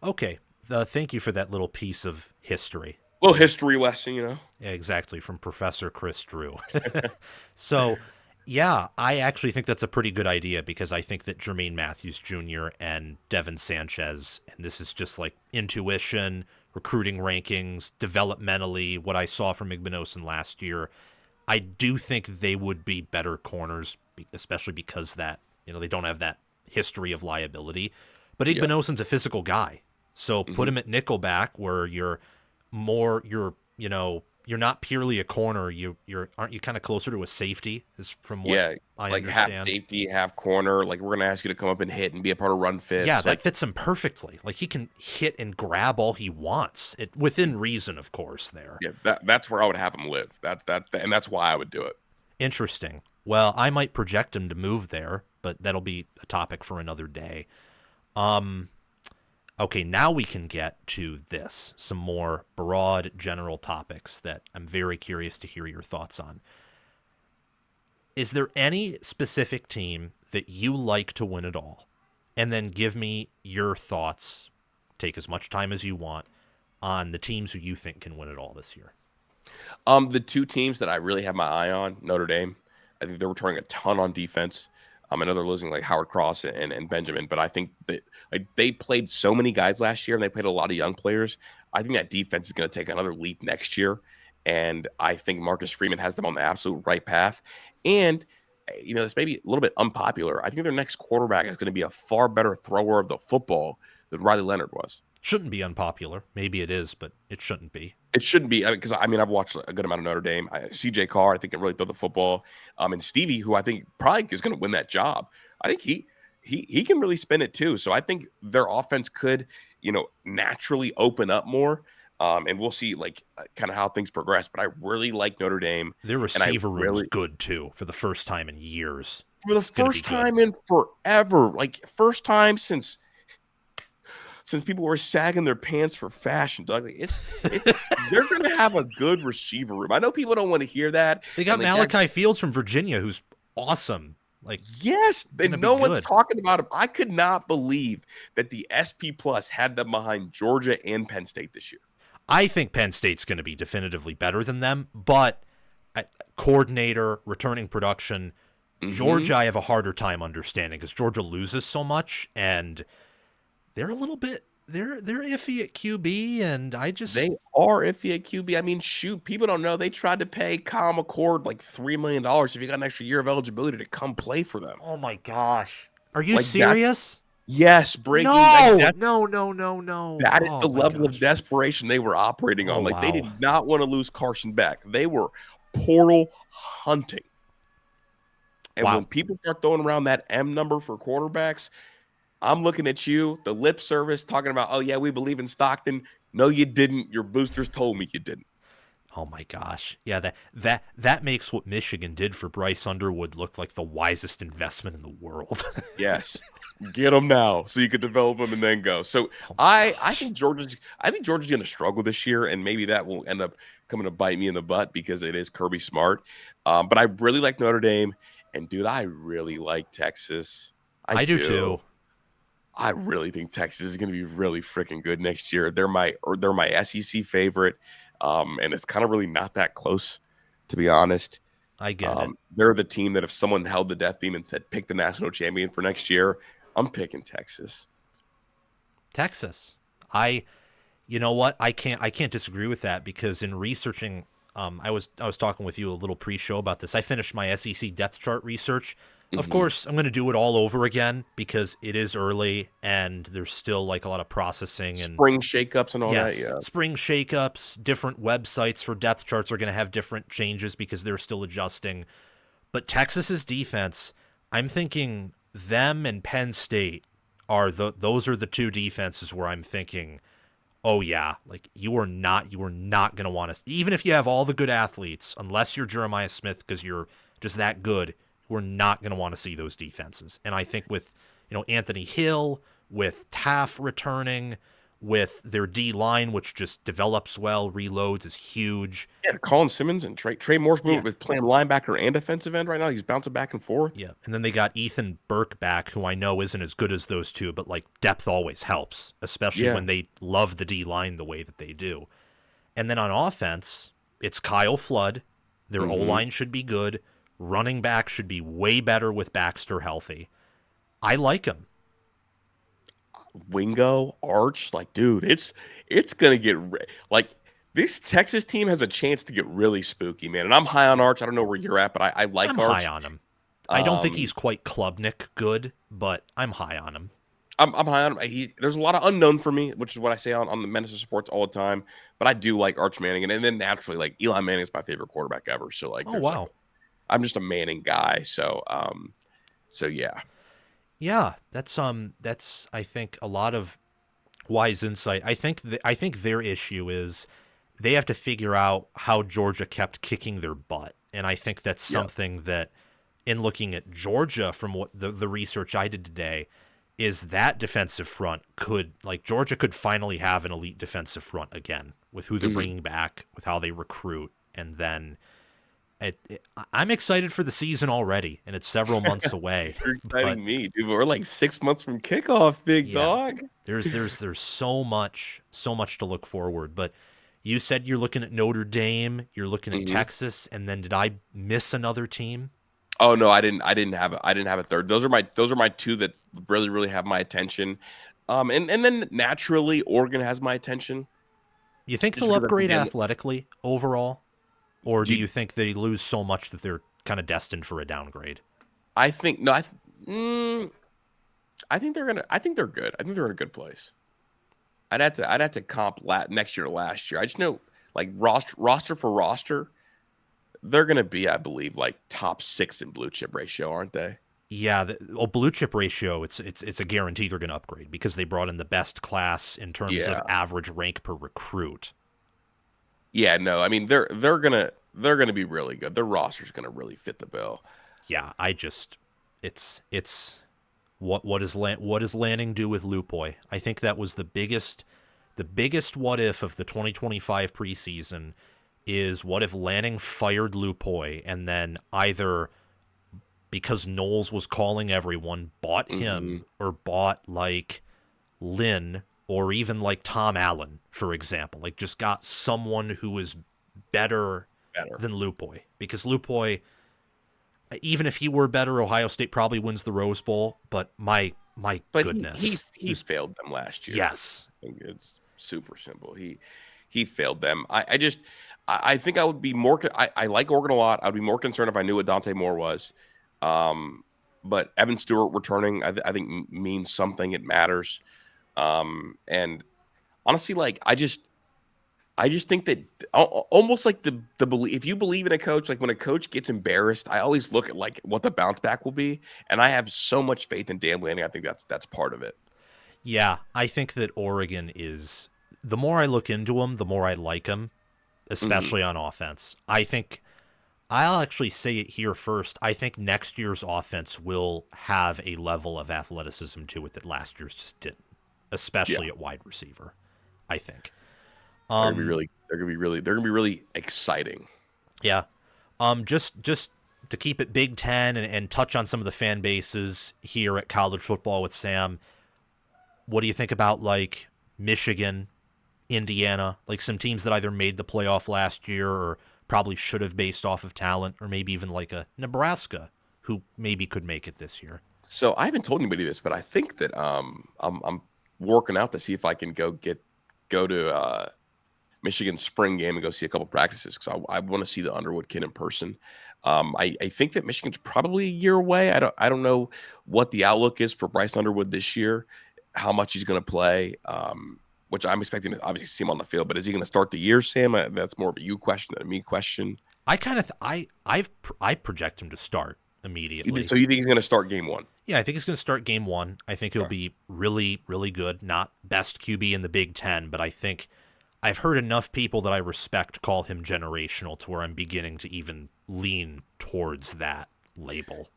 Okay. Thank you for that little piece of history. Little history lesson, Yeah, exactly. From Professor Kris Drew. So, yeah, I actually think that's a pretty good idea because I think that Jermaine Matthews Jr. and Devin Sanchez, and this is just like intuition, recruiting rankings, developmentally, what I saw from Igbinosun last year, I do think they would be better corners, especially because that, they don't have that history of liability. But Igbinosun's a physical guy. So put him at nickelback where you're not purely a corner. Aren't you kind of closer to a safety? Is from what I like understand. Half safety, half corner. Like we're gonna ask you to come up and hit and be a part of run fits. Yeah, that fits him perfectly. Like he can hit and grab all he wants, within reason, of course. There. Yeah, that's where I would have him live. And that's why I would do it. Interesting. Well, I might project him to move there, but that'll be a topic for another day. Okay, now we can get to this, some more broad general topics that I'm very curious to hear your thoughts on. Is there any specific team that you like to win it all? And then give me your thoughts, take as much time as you want, on the teams who you think can win it all this year. The two teams that I really have my eye on, Notre Dame, I think they're returning a ton on defense. I know they're losing like Howard Cross and Benjamin, but I think that they played so many guys last year and they played a lot of young players. I think that defense is going to take another leap next year. And I think Marcus Freeman has them on the absolute right path. And, this may be a little bit unpopular. I think their next quarterback is going to be a far better thrower of the football than Riley Leonard was. Shouldn't be unpopular. Maybe it is, but it shouldn't be. It shouldn't be because I've watched a good amount of Notre Dame. CJ Carr, I think, can really throw the football. And Stevie, who I think probably is going to win that job. I think he can really spin it too. So I think their offense could, naturally open up more. And we'll see kind of how things progress. But I really like Notre Dame. Their receiver room's good too for the first time in years. For the first time in forever, like first time since since people were sagging their pants for fashion. Doug, it's they're gonna have a good receiver room. I know people don't want to hear that. They got Malachi Fields from Virginia, who's awesome. Like, yes, and no one's good. talking about him. I could not believe that the SP Plus had them behind Georgia and Penn State this year. I think Penn State's going to be definitively better than them, but coordinator, returning production, Georgia, I have a harder time understanding because Georgia loses so much, and they're a little bit they're iffy at QB, and they are iffy at QB. I mean, shoot, people don't know they tried to pay Kyle McCord like $3 million if you got an extra year of eligibility to come play for them. Oh my gosh, are you serious? Yes, breaking. No. That is the level of desperation they were operating on. Like, they did not want to lose Carson Beck. They were portal hunting. And when people start throwing around that M number for quarterbacks, I'm looking at you, the lip service, talking about, oh, yeah, we believe in Stockton. No, you didn't. Your boosters told me you didn't. Oh my gosh. Yeah, that makes what Michigan did for Bryce Underwood look like the wisest investment in the world. Yes. Get him now so you could develop him and then go. So I think Georgia's going to struggle this year, and maybe that will end up coming to bite me in the butt because it is Kirby Smart. But I really like Notre Dame, and dude, I really like Texas. I do too. I really think Texas is going to be really freaking good next year. They're my SEC favorite. And it's kind of really not that close, to be honest. I get it. They're the team that if someone held the death beam and said, pick the national champion for next year, I'm picking Texas. You know what? I can't disagree with that because in researching, I was talking with you a little pre-show about this. I finished my SEC depth chart research. Of course, I'm going to do it all over again because it is early and there's still like a lot of processing and spring shakeups and all that. Yeah, spring shakeups. Different websites for depth charts are going to have different changes because they're still adjusting. But Texas's defense, I'm thinking them and Penn State those are the two defenses where I'm thinking, oh yeah, like you are not going to want to, even if you have all the good athletes, unless you're Jeremiah Smith because you're just that good. We're not going to want to see those defenses. And I think with, Anthony Hill, with Taff returning, with their D-line, which just develops well, reloads, is huge. Yeah, Colin Simmons and Trey Morse with playing linebacker and defensive end right now. He's bouncing back and forth. Yeah, and then they got Ethan Burke back, who I know isn't as good as those two, but like depth always helps, especially when they love the D-line the way that they do. And then on offense, it's Kyle Flood. Their O-line should be good. Running back should be way better with Baxter healthy. I like him. Wingo, Arch, like, dude, it's gonna get like this Texas team has a chance to get really spooky, man. And I'm high on Arch. I don't know where you're at, but I like I'm Arch. High on him. I don't think he's quite Klubnik good, but I'm high on him. I'm high on him. There's a lot of unknown for me, which is what I say on the Menace Sports all the time. But I do like Arch Manning, and then naturally, like Eli Manning is my favorite quarterback ever. So like, oh wow. Like, I'm just a Manning guy, so yeah. Yeah, that's I think a lot of wise insight. I think their issue is they have to figure out how Georgia kept kicking their butt. And I think that's something that in looking at Georgia from what the research I did today is that defensive front Georgia could finally have an elite defensive front again with who they're bringing back, with how they recruit, and then I'm excited for the season already, and it's several months away. You're exciting me, dude. We're like 6 months from kickoff, big dog. There's so much to look forward. But you said you're looking at Notre Dame, you're looking at Texas, and then did I miss another team? Oh no, I didn't have a third. Those are my two that really, really have my attention. And then naturally Oregon has my attention. You think they'll upgrade athletically overall? Or do you think they lose so much that they're kind of destined for a downgrade? I think no. I think they're good. I think they're in a good place. I'd have to comp next year to last year. I just know like roster for roster, they're gonna be, I believe, like top 6 in blue chip ratio, aren't they? Yeah, blue chip ratio. It's a guarantee they're gonna upgrade because they brought in the best class in terms of average rank per recruit. Yeah, no, I mean they're gonna be really good. Their roster's gonna really fit the bill. Yeah, it's What does Lanning do with Lupoi? I think that was the biggest what if of the 2025 preseason is what if Lanning fired Lupoi and then either because Knowles was calling everyone, bought him or bought like Lynn or even like Tom Allen, for example, like just got someone who is better than Lupoi, because Lupoi, even if he were better, Ohio State probably wins the Rose Bowl. But my goodness, he failed them last year. Yes, I think it's super simple. He failed them. I think I would be more. I like Oregon a lot. I'd be more concerned if I knew what Dante Moore was. But Evan Stewart returning, I think means something. It matters. And honestly, like I just think that almost like the belief, if you believe in a coach, like when a coach gets embarrassed, I always look at like what the bounce back will be. And I have so much faith in Dan Lanning. I think that's part of it. Yeah, I think that Oregon is, the more I look into him, the more I like him, especially on offense. I think I'll actually say it here first. I think next year's offense will have a level of athleticism to it that last year's just didn't, especially at wide receiver, I think. They're gonna be really exciting. Yeah. Just to keep it Big Ten and touch on some of the fan bases here at college football with Sam. What do you think about like Michigan, Indiana, like some teams that either made the playoff last year or probably should have based off of talent, or maybe even like a Nebraska who maybe could make it this year? So I haven't told anybody this, but I think that I'm working out to see if I can go to Michigan spring game and go see a couple practices, because I want to see the Underwood kid in person. I think that Michigan's probably a year away. I don't know what the outlook is for Bryce Underwood this year, how much he's going to play, which I'm expecting to obviously see him on the field. But is he going to start the year, Sam? That's more of a you question than a me question. I project him to start immediately. So you think he's going to start game one? Yeah, I think he's going to start game one. I think he'll be really, really good. Not best QB in the Big Ten, but I think I've heard enough people that I respect call him generational to where I'm beginning to even lean towards that label.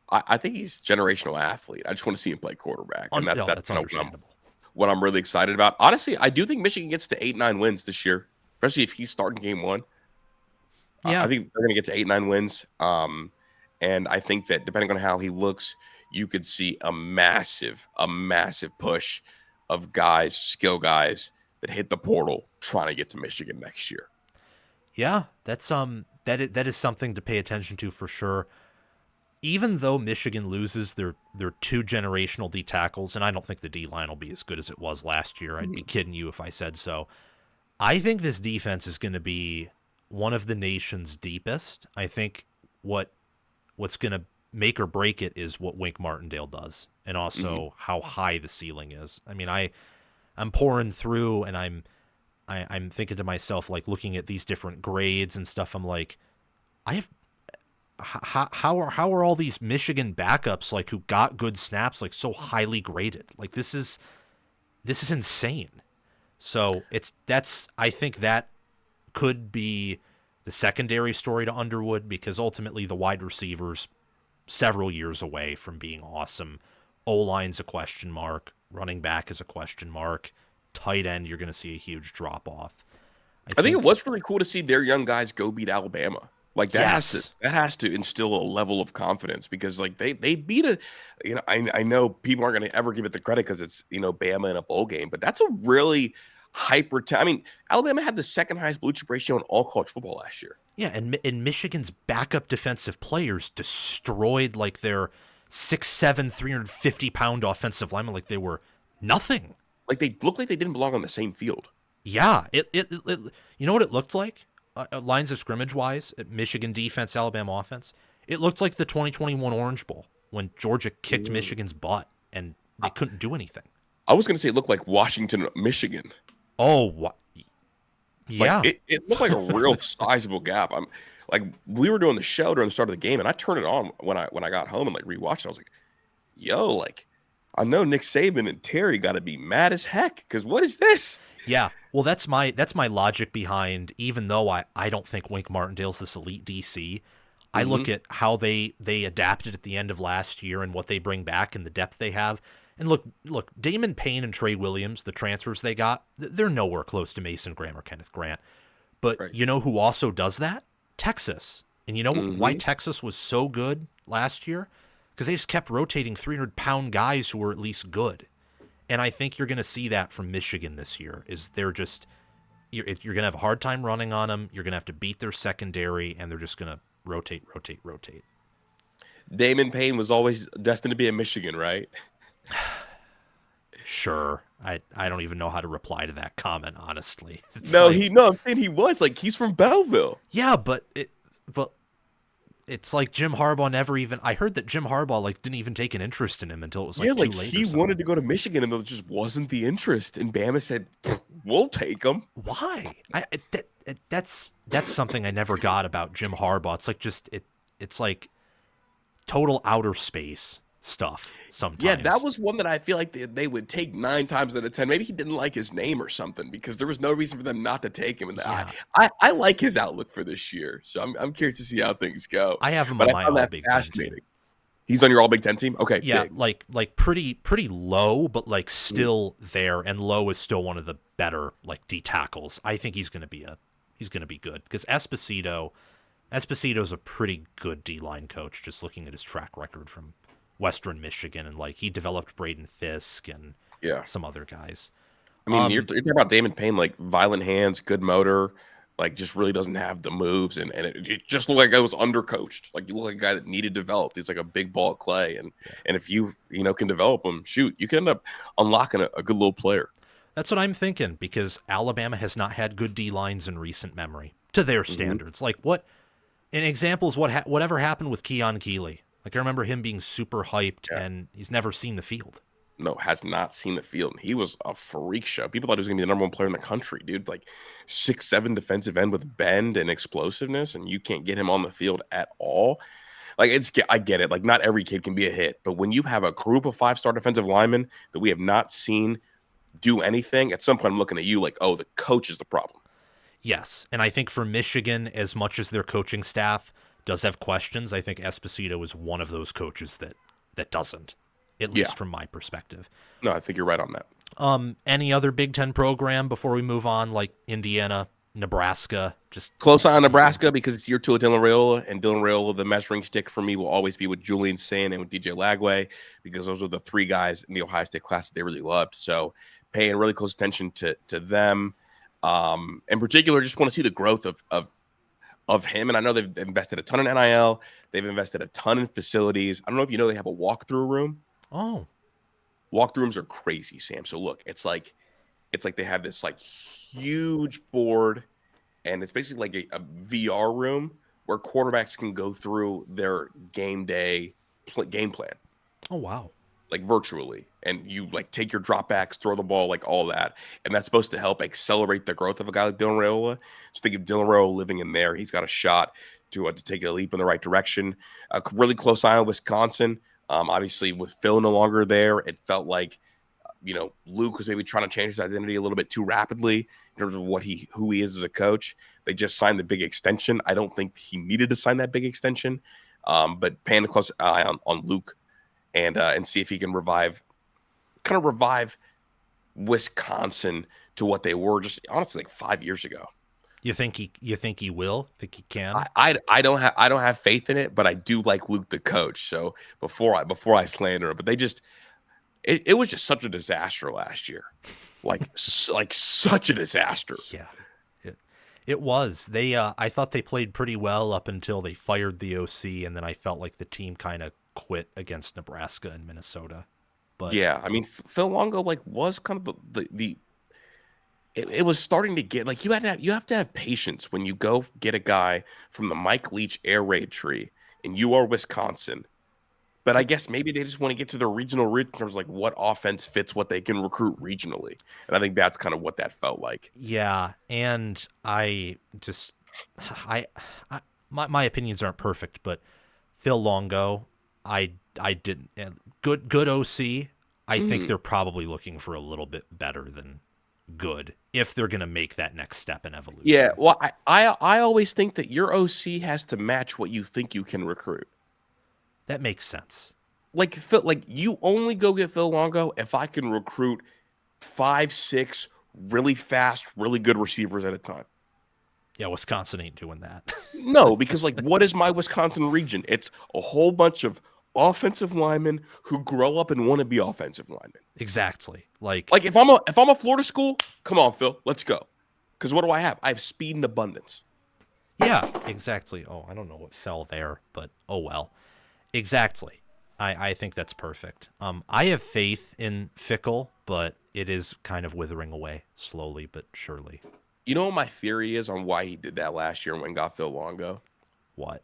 I think he's a generational athlete. I just want to see him play quarterback. And that's understandable. What I'm really excited about. Honestly, I do think Michigan gets to 8-9 wins this year, especially if he's starting game one. Yeah. I think they're going to get to 8-9 wins. And I think that depending on how he looks, you could see a massive push of guys, skill guys that hit the portal trying to get to Michigan next year. Yeah, that's that is something to pay attention to for sure. Even though Michigan loses their two generational D tackles, and I don't think the D line will be as good as it was last year. I'd be kidding you if I said so. I think this defense is going to be one of the nation's deepest. I think what's going to make or break it is what Wink Martindale does, and also how high the ceiling is. I mean, I'm pouring through, and I'm thinking to myself, like looking at these different grades and stuff. I'm like, how are all these Michigan backups, like who got good snaps, like so highly graded? Like this is insane. So I think that could be the secondary story to Underwood, because ultimately the wide receivers several years away from being awesome. O-line's a question mark. Running back is a question mark. Tight end, you're going to see a huge drop off. I think it was really cool to see their young guys go beat Alabama. Like that has to instill a level of confidence, because like they beat I know people aren't going to ever give it the credit because it's, Bama in a bowl game, but that's a really I mean, Alabama had the second highest blue chip ratio in all college football last year. Yeah, and Michigan's backup defensive players destroyed like their 6'7", 350-pound offensive linemen like they were nothing. Like they looked like they didn't belong on the same field. Yeah, it you know what it looked like? Lines of scrimmage wise, Michigan defense, Alabama offense. It looked like the 2021 Orange Bowl when Georgia kicked Michigan's butt and they couldn't do anything. I was going to say it looked like Washington, Michigan. Oh, what? Yeah. Like it looked like a real sizable gap. I'm like, we were doing the show during the start of the game, and I turned it on when I got home and like rewatched it. I was like, yo, like I know Nick Saban and Terry got to be mad as heck, because what is this? Yeah. Well, that's my logic behind, even though I don't think Wink Martindale's this elite DC, I look at how they adapted at the end of last year and what they bring back and the depth they have. And look, Damon Payne and Trey Williams, the transfers they got, they're nowhere close to Mason Graham or Kenneth Grant. But Right. you know who also does that? Texas. And you know why Texas was so good last year? Because they just kept rotating 300-pound guys who were at least good. And I think you're going to see that from Michigan this year, is they're just, you're going to have a hard time running on them. You're going to have to beat their secondary, and they're just going to rotate. Damon Payne was always destined to be at Michigan, right? Sure. I don't even know how to reply to that comment, honestly. It's I'm saying he was. Like, he's from Belleville. Yeah, but it's like Jim Harbaugh never even. I heard that Jim Harbaugh didn't even take an interest in him until it was too late. He wanted to go to Michigan, and there just wasn't the interest. And Bama said, "We'll take him." Why? That's something I never got about Jim Harbaugh. It's like it's like total outer space stuff sometimes. Yeah, that was one that I feel like they would take 9 times out of 10. Maybe he didn't like his name or something, because there was no reason for them not to take him. And Yeah. I like his outlook for this year, so I'm curious to see how things go. I have him But on I my found All that Big Ten fascinating. team. He's on your All Big Ten team? Okay, Yeah, big. like pretty low, but still there, and Lowe is still one of the better D tackles. I think he's gonna be good, because Esposito's a pretty good D-line coach, just looking at his track record from Western Michigan, and he developed Braden Fisk and some other guys. I mean, you're talking about Damon Payne, violent hands, good motor, just really doesn't have the moves, and it just looked like I was undercoached. You look like a guy that needed developed. He's like a big ball of clay, and if you can develop him, shoot, you can end up unlocking a good little player. That's what I'm thinking, because Alabama has not had good D-lines in recent memory to their standards. An example is whatever happened with Keon Keeley. I remember him being super hyped, and he's never seen the field. No, has not seen the field. And he was a freak show. People thought he was going to be the number 1 player in the country, dude. 6'7" defensive end with bend and explosiveness, and you can't get him on the field at all. I get it. Not every kid can be a hit, but when you have a group of 5-star defensive linemen that we have not seen do anything, at some point I'm looking at you oh, the coach is the problem. Yes, and I think for Michigan, as much as their coaching staff does have questions, I think Esposito is one of those coaches that doesn't, at least from my perspective. No, I think you're right on that. Any other Big Ten program before we move on, Indiana, Nebraska? Just close eye on Nebraska, because it's year 2 of Dylan Raiola, and Dylan Raiola, the measuring stick for me will always be with Julian Sayin and with DJ Lagway, because those are the 3 guys in the Ohio State class that they really loved. So paying really close attention to them. In particular, just want to see the growth of him. And I know they've invested a ton in NIL. They've invested a ton in facilities. I don't know if you know they have a walkthrough room. Oh. Walkthrough rooms are crazy, Sam. So look, it's like they have this huge board, and it's basically a VR room where quarterbacks can go through their game day game plan. Oh, wow. Virtually, and you take your dropbacks, throw the ball, all that, and that's supposed to help accelerate the growth of a guy like Dylan Raiola. So think of Dylan Raiola living in there. He's got a shot to take a leap in the right direction. A really close eye on Wisconsin. Obviously, with Phil no longer there, it felt like Luke was maybe trying to change his identity a little bit too rapidly in terms of who he is as a coach. They just signed the big extension. I don't think he needed to sign that big extension, but paying a close eye on Luke. And see if he can revive Wisconsin to what they were just honestly 5 years ago. You think he will? Think he can? I don't have faith in it, but I do like Luke the coach. So before I slander him, but they just it was just such a disaster last year, such a disaster. Yeah, it was. They I thought they played pretty well up until they fired the OC, and then I felt like the team kind of quit against Nebraska and Minnesota. But yeah, I mean, Phil Longo was kind of it was starting to get you have to have patience when you go get a guy from the Mike Leach air raid tree and you are Wisconsin. But I guess maybe they just want to get to the regional route in terms of what offense fits what they can recruit regionally, and I think that's kind of what that felt like. Yeah, and my opinions aren't perfect, but Phil Longo, I didn't good OC. I think they're probably looking for a little bit better than good if they're going to make that next step in evolution. Yeah, well, I always think that your OC has to match what you think you can recruit. That makes sense. Like you only go get Phil Longo if I can recruit 5, 6 really fast, really good receivers at a time. Yeah, Wisconsin ain't doing that. No, because like, what is my Wisconsin region? It's a whole bunch of offensive linemen who grow up and want to be offensive linemen. Exactly. Like if I'm a Florida school, come on, Phil, let's go. Because what do I have? I have speed and abundance. Yeah, exactly. Oh, I don't know what fell there, but oh well. Exactly. I think that's perfect. I have faith in Fickle, but it is kind of withering away slowly but surely. You know what my theory is on why he did that last year when got Phil Longo? What?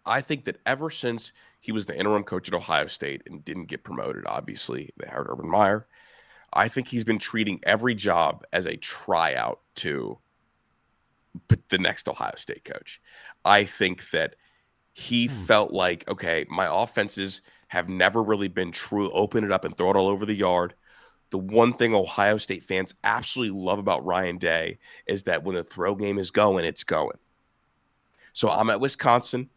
I think that ever since he was the interim coach at Ohio State and didn't get promoted, obviously, they hired Urban Meyer, I think he's been treating every job as a tryout to the next Ohio State coach. I think that he felt like, okay, my offenses have never really been true. Open it up and throw it all over the yard. The one thing Ohio State fans absolutely love about Ryan Day is that when the throw game is going, it's going. So I'm at Wisconsin.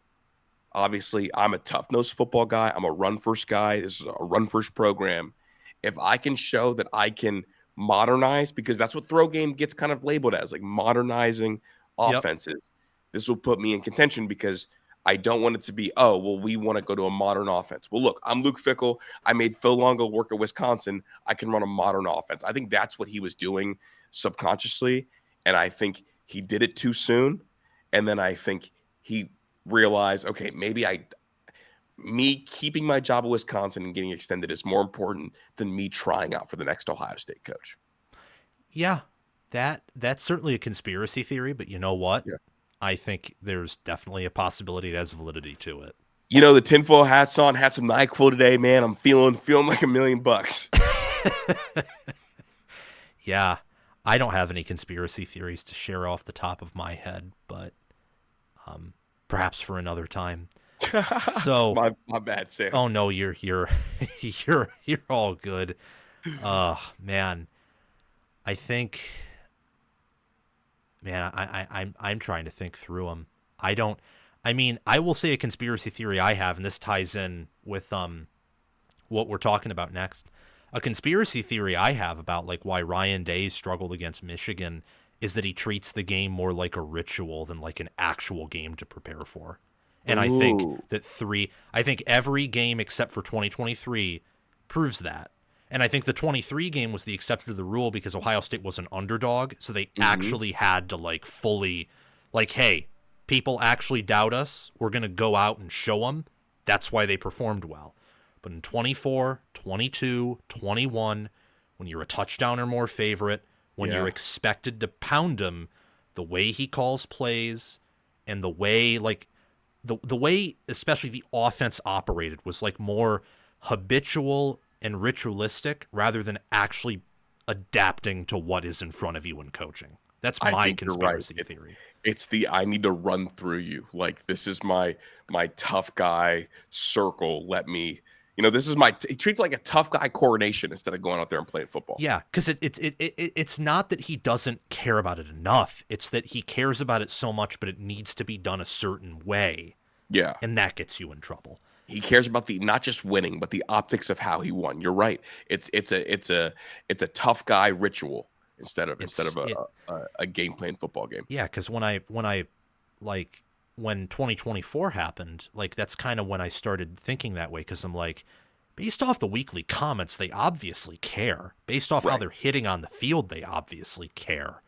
Obviously, I'm a tough-nosed football guy. I'm a run-first guy. This is a run-first program. If I can show that I can modernize, because that's what throw game gets kind of labeled as, like modernizing offenses, this will put me in contention because I don't want it to be, oh, well, we want to go to a modern offense. Well, look, I'm Luke Fickell. I made Phil Longo work at Wisconsin. I can run a modern offense. I think that's what he was doing subconsciously, and I think he did it too soon. And then I think he realized, okay, maybe me keeping my job at Wisconsin and getting extended is more important than me trying out for the next Ohio State coach. Yeah, that's certainly a conspiracy theory, but you know what? Yeah. I think there's definitely a possibility it has validity to it. You know, the tinfoil hats on, had some NyQuil today, man. I'm feeling like $1 million. Yeah, I don't have any conspiracy theories to share off the top of my head, but perhaps for another time. So my bad, Sam. Oh no, you're you're all good. Man, I think, man, I'm trying to think through them. I will say a conspiracy theory I have, and this ties in with what we're talking about next. A conspiracy theory I have about like why Ryan Day struggled against Michigan is that he treats the game more like a ritual than like an actual game to prepare for. And I think that I think every game except for 2023 proves that. And I think the 23 game was the exception to the rule because Ohio State was an underdog. So they actually had to like fully like, hey, people actually doubt us. We're going to go out and show them. That's why they performed well. But in 24, 22, 21, when you're a touchdown or more favorite, when you're expected to pound him, the way he calls plays and the way like the way especially the offense operated was like more habitual and ritualistic rather than actually adapting to what is in front of you in coaching. That's my conspiracy theory. It's the I need to run through you. Like this is my tough guy circle. Let me, this is he treats it like a tough guy coronation instead of going out there and playing football. Yeah, because it's not that he doesn't care about it enough. It's that he cares about it so much, but it needs to be done a certain way. Yeah, and that gets you in trouble. He cares about not just winning, but the optics of how he won. You're right. It's a tough guy ritual instead of a game playing football game. Yeah, because when 2024 happened, like that's kind of when I started thinking that way because I'm like, based off the weekly comments, they obviously care. Based off how they're hitting on the field, they obviously care.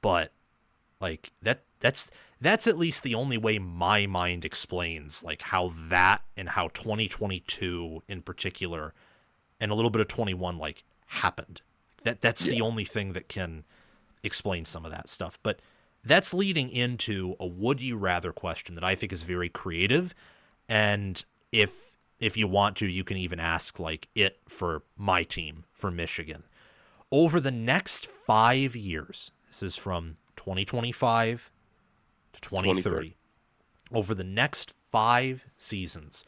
But like that's at least the only way my mind explains like how that and how 2022 in particular and a little bit of 21 like happened. That's the only thing that can explain some of that stuff. But that's leading into a would you rather question that I think is very creative. And if you want to, you can even ask like it for my team, for Michigan. Over the next 5 years, this is from 2025 to 2030. Over the next 5 seasons,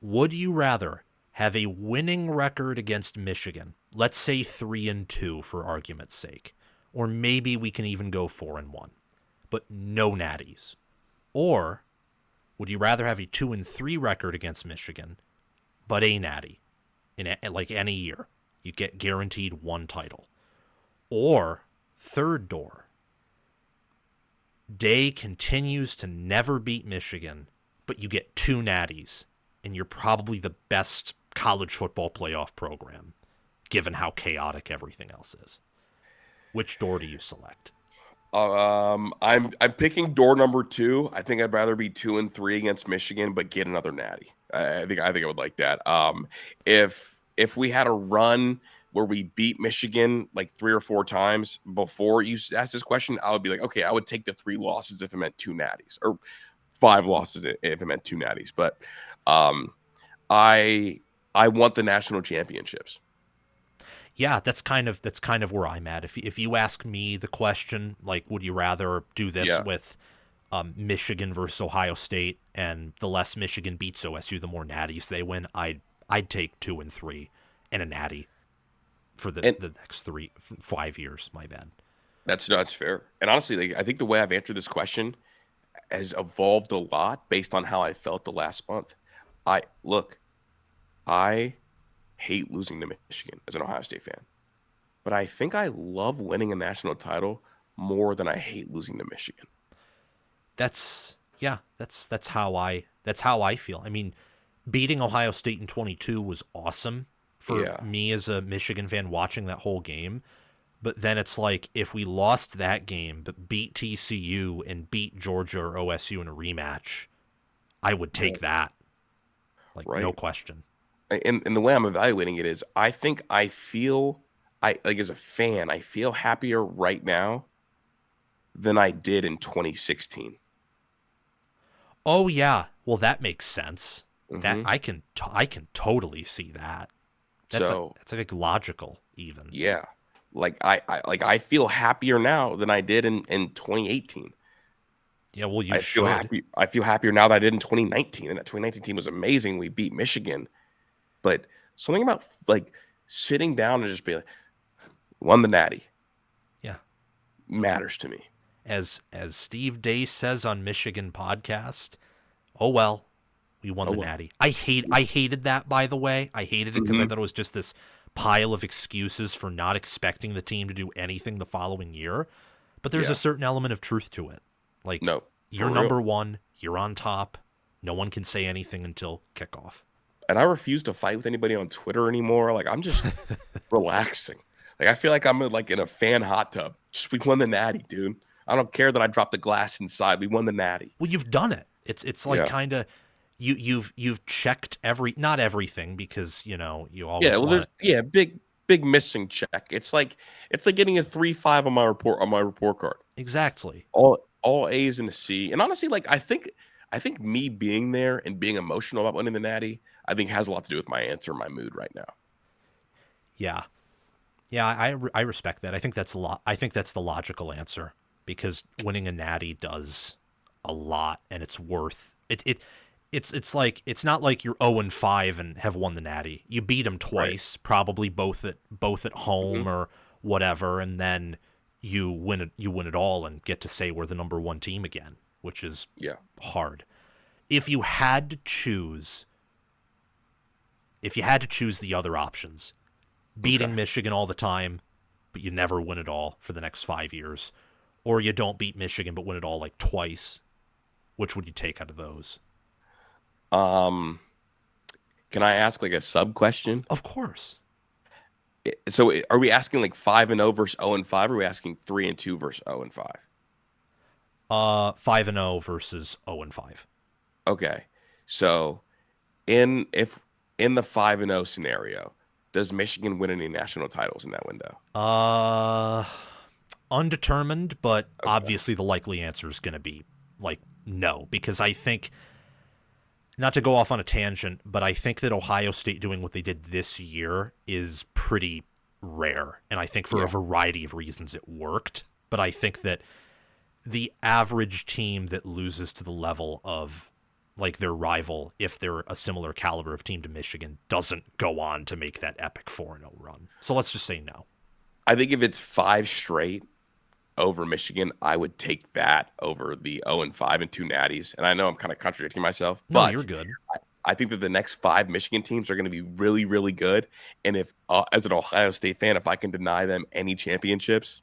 would you rather have a winning record against Michigan let's say 3-2 for argument's sake, or maybe we can even go 4-1, but no natties? Or would you rather have a 2-3 record against Michigan, but a natty in like any year? You get guaranteed one title. Or third door, Day continues to never beat Michigan, but you get 2 natties, and you're probably the best college football playoff program, given how chaotic everything else is. Which door do you select? I'm picking door number 2. I think I'd rather be 2-3 against Michigan, but get another natty. I think I would like that. If we had a run where we beat Michigan like 3 or 4 times before you asked this question, I would be like, okay, I would take the 3 losses if it meant 2 natties, or 5 losses if it meant 2 natties. But I want the national championships. Yeah, that's kind of where I'm at. If you ask me the question, like, would you rather do this with Michigan versus Ohio State, and the less Michigan beats OSU, the more natties they win, I'd take 2-3 and a natty for the next 5 years. My bad. That's fair. And honestly, like, I think the way I've answered this question has evolved a lot based on how I felt the last month. I hate losing to Michigan as an Ohio State fan, but I think I love winning a national title more than I hate losing to Michigan. That's how I feel. I mean, beating Ohio State in 22 was awesome for me as a Michigan fan watching that whole game. But then it's like, if we lost that game but beat TCU and beat Georgia or OSU in a rematch, I would take that. Like, no question. And the way I'm evaluating it is, I think as a fan, I feel happier right now than I did in 2016. Oh yeah, well that makes sense. Mm-hmm. That I can totally see that. That's like logical even. Yeah, like I feel happier now than I did in 2018. Yeah, well I feel happier now than I did in 2019, and that 2019 team was amazing. We beat Michigan. But something about like sitting down and just be like, won the natty. Yeah. Matters to me. As Steve Day says on Michigan podcast, oh well, we won the natty. I hated that, by the way. I hated it because I thought it was just this pile of excuses for not expecting the team to do anything the following year. But there's a certain element of truth to it. Like, you're number 1, you're on top. No one can say anything until kickoff. And I refuse to fight with anybody on Twitter anymore. Like, I'm just relaxing. Like, I feel like I'm in a fan hot tub. Just, we won the natty, dude. I don't care that I dropped the glass inside. We won the natty. Well, you've done it. It's like kind of you've checked not everything, because you always there's big missing check. It's like getting a 3.5 on my report card. Exactly. All A's and a C. And honestly, like, I think me being there and being emotional about winning the natty, I think has a lot to do with my answer, my mood right now. Yeah, I respect that. I think that's the logical answer, because winning a natty does a lot, and it's worth it. It's like, it's not like you're 0-5 and have won the natty. You beat them twice, probably both at home or whatever, and then you win it all and get to say we're the number 1 team again, which is hard. If you had to choose the other options, beating Michigan all the time, but you never win it all for the next 5 years, or you don't beat Michigan but win it all like twice, which would you take out of those? Can I ask like a sub question? Of course. So are we asking like 5-0 versus 0-5, or are we asking 3-2 versus 0-5? 5-0 versus 0-5. Okay. So in the 5-0 scenario, does Michigan win any national titles in that window? Undetermined, but obviously the likely answer is going to be like no, because I think, not to go off on a tangent, but I think that Ohio State doing what they did this year is pretty rare, and I think for a variety of reasons it worked, but I think that the average team that loses to the level of like their rival, if they're a similar caliber of team to Michigan, doesn't go on to make that epic 4-0 run. So let's just say no. I think if it's 5 straight over Michigan, I would take that over the 0-5 and 2 natties. And I know I'm kind of contradicting myself, No, but you're good. I think that the next 5 Michigan teams are going to be really, really good. And if, as an Ohio State fan, if I can deny them any championships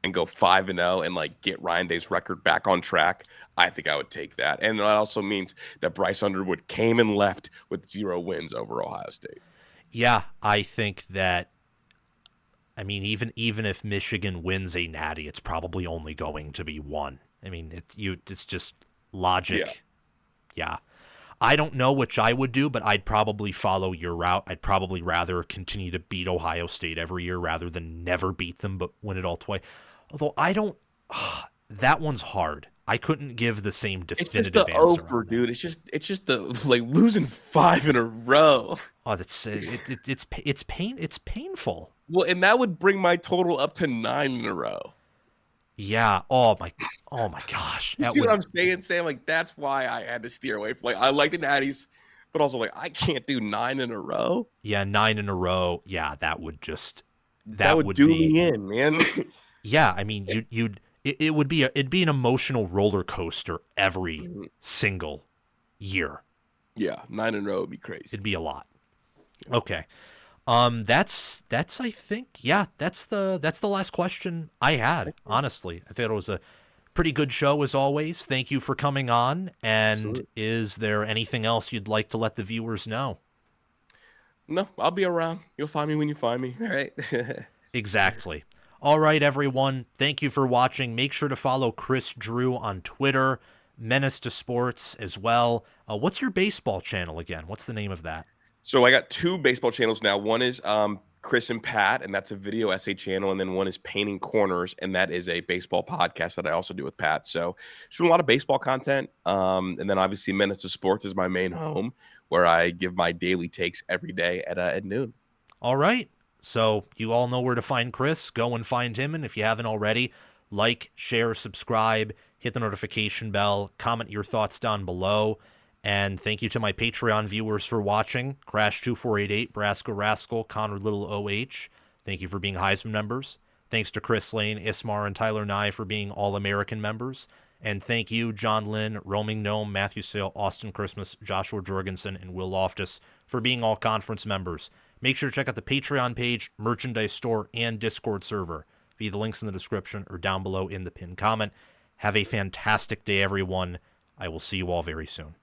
and go 5-0 and like get Ryan Day's record back on track, I think I would take that. And that also means that Bryce Underwood came and left with 0 wins over Ohio State. Yeah, I think that. I mean, even if Michigan wins a natty, it's probably only going to be 1. I mean, it's just logic. Yeah. I don't know which I would do, but I'd probably follow your route. I'd probably rather continue to beat Ohio State every year rather than never beat them but win it all twice. Although I don't, that one's hard. I couldn't give the same definitive answer. It's just the over, dude. It's just the like losing 5 in a row. Oh, it's painful. Well, and that would bring my total up to 9 in a row. Yeah. Oh my gosh. You see what I'm saying, Sam? Like that's why I had to steer away from. Like I like the natties, but also like I can't do 9 in a row. Yeah, 9 in a row. Yeah, that would do me in, man. Yeah, I mean, it'd be an emotional roller coaster every single year. Yeah, 9 in a row would be crazy. It'd be a lot. Okay. That's I think, yeah, that's the last question I had, honestly. I thought it was a pretty good show as always. Thank you for coming on. And Absolutely. Is there anything else you'd like to let the viewers know? No, I'll be around. You'll find me when you find me. All right. Exactly. All right, everyone. Thank you for watching. Make sure to follow Kris Drew on Twitter, Menace to Sports as well. What's your baseball channel again? What's the name of that? So I got 2 baseball channels now. One is Kris and Pat, and that's a video essay channel. And then one is Painting Corners, and that is a baseball podcast that I also do with Pat. So just doing a lot of baseball content. And then obviously Menace to Sports is my main home where I give my daily takes every day at noon. All right. So you all know where to find Kris. Go and find him. And if you haven't already, like, share, subscribe, hit the notification bell, comment your thoughts down below. And thank you to my Patreon viewers for watching. Crash2488, Brasco Rascal, Connor Little OH. Thank you for being Heisman members. Thanks to Chris Lane, Ismar, and Tyler Nye for being All-American members. And thank you, John Lynn, Roaming Gnome, Matthew Sale, Austin Christmas, Joshua Jorgensen, and Will Loftus for being all-conference members. Make sure to check out the Patreon page, merchandise store, and Discord server via the links in the description or down below in the pinned comment. Have a fantastic day, everyone. I will see you all very soon.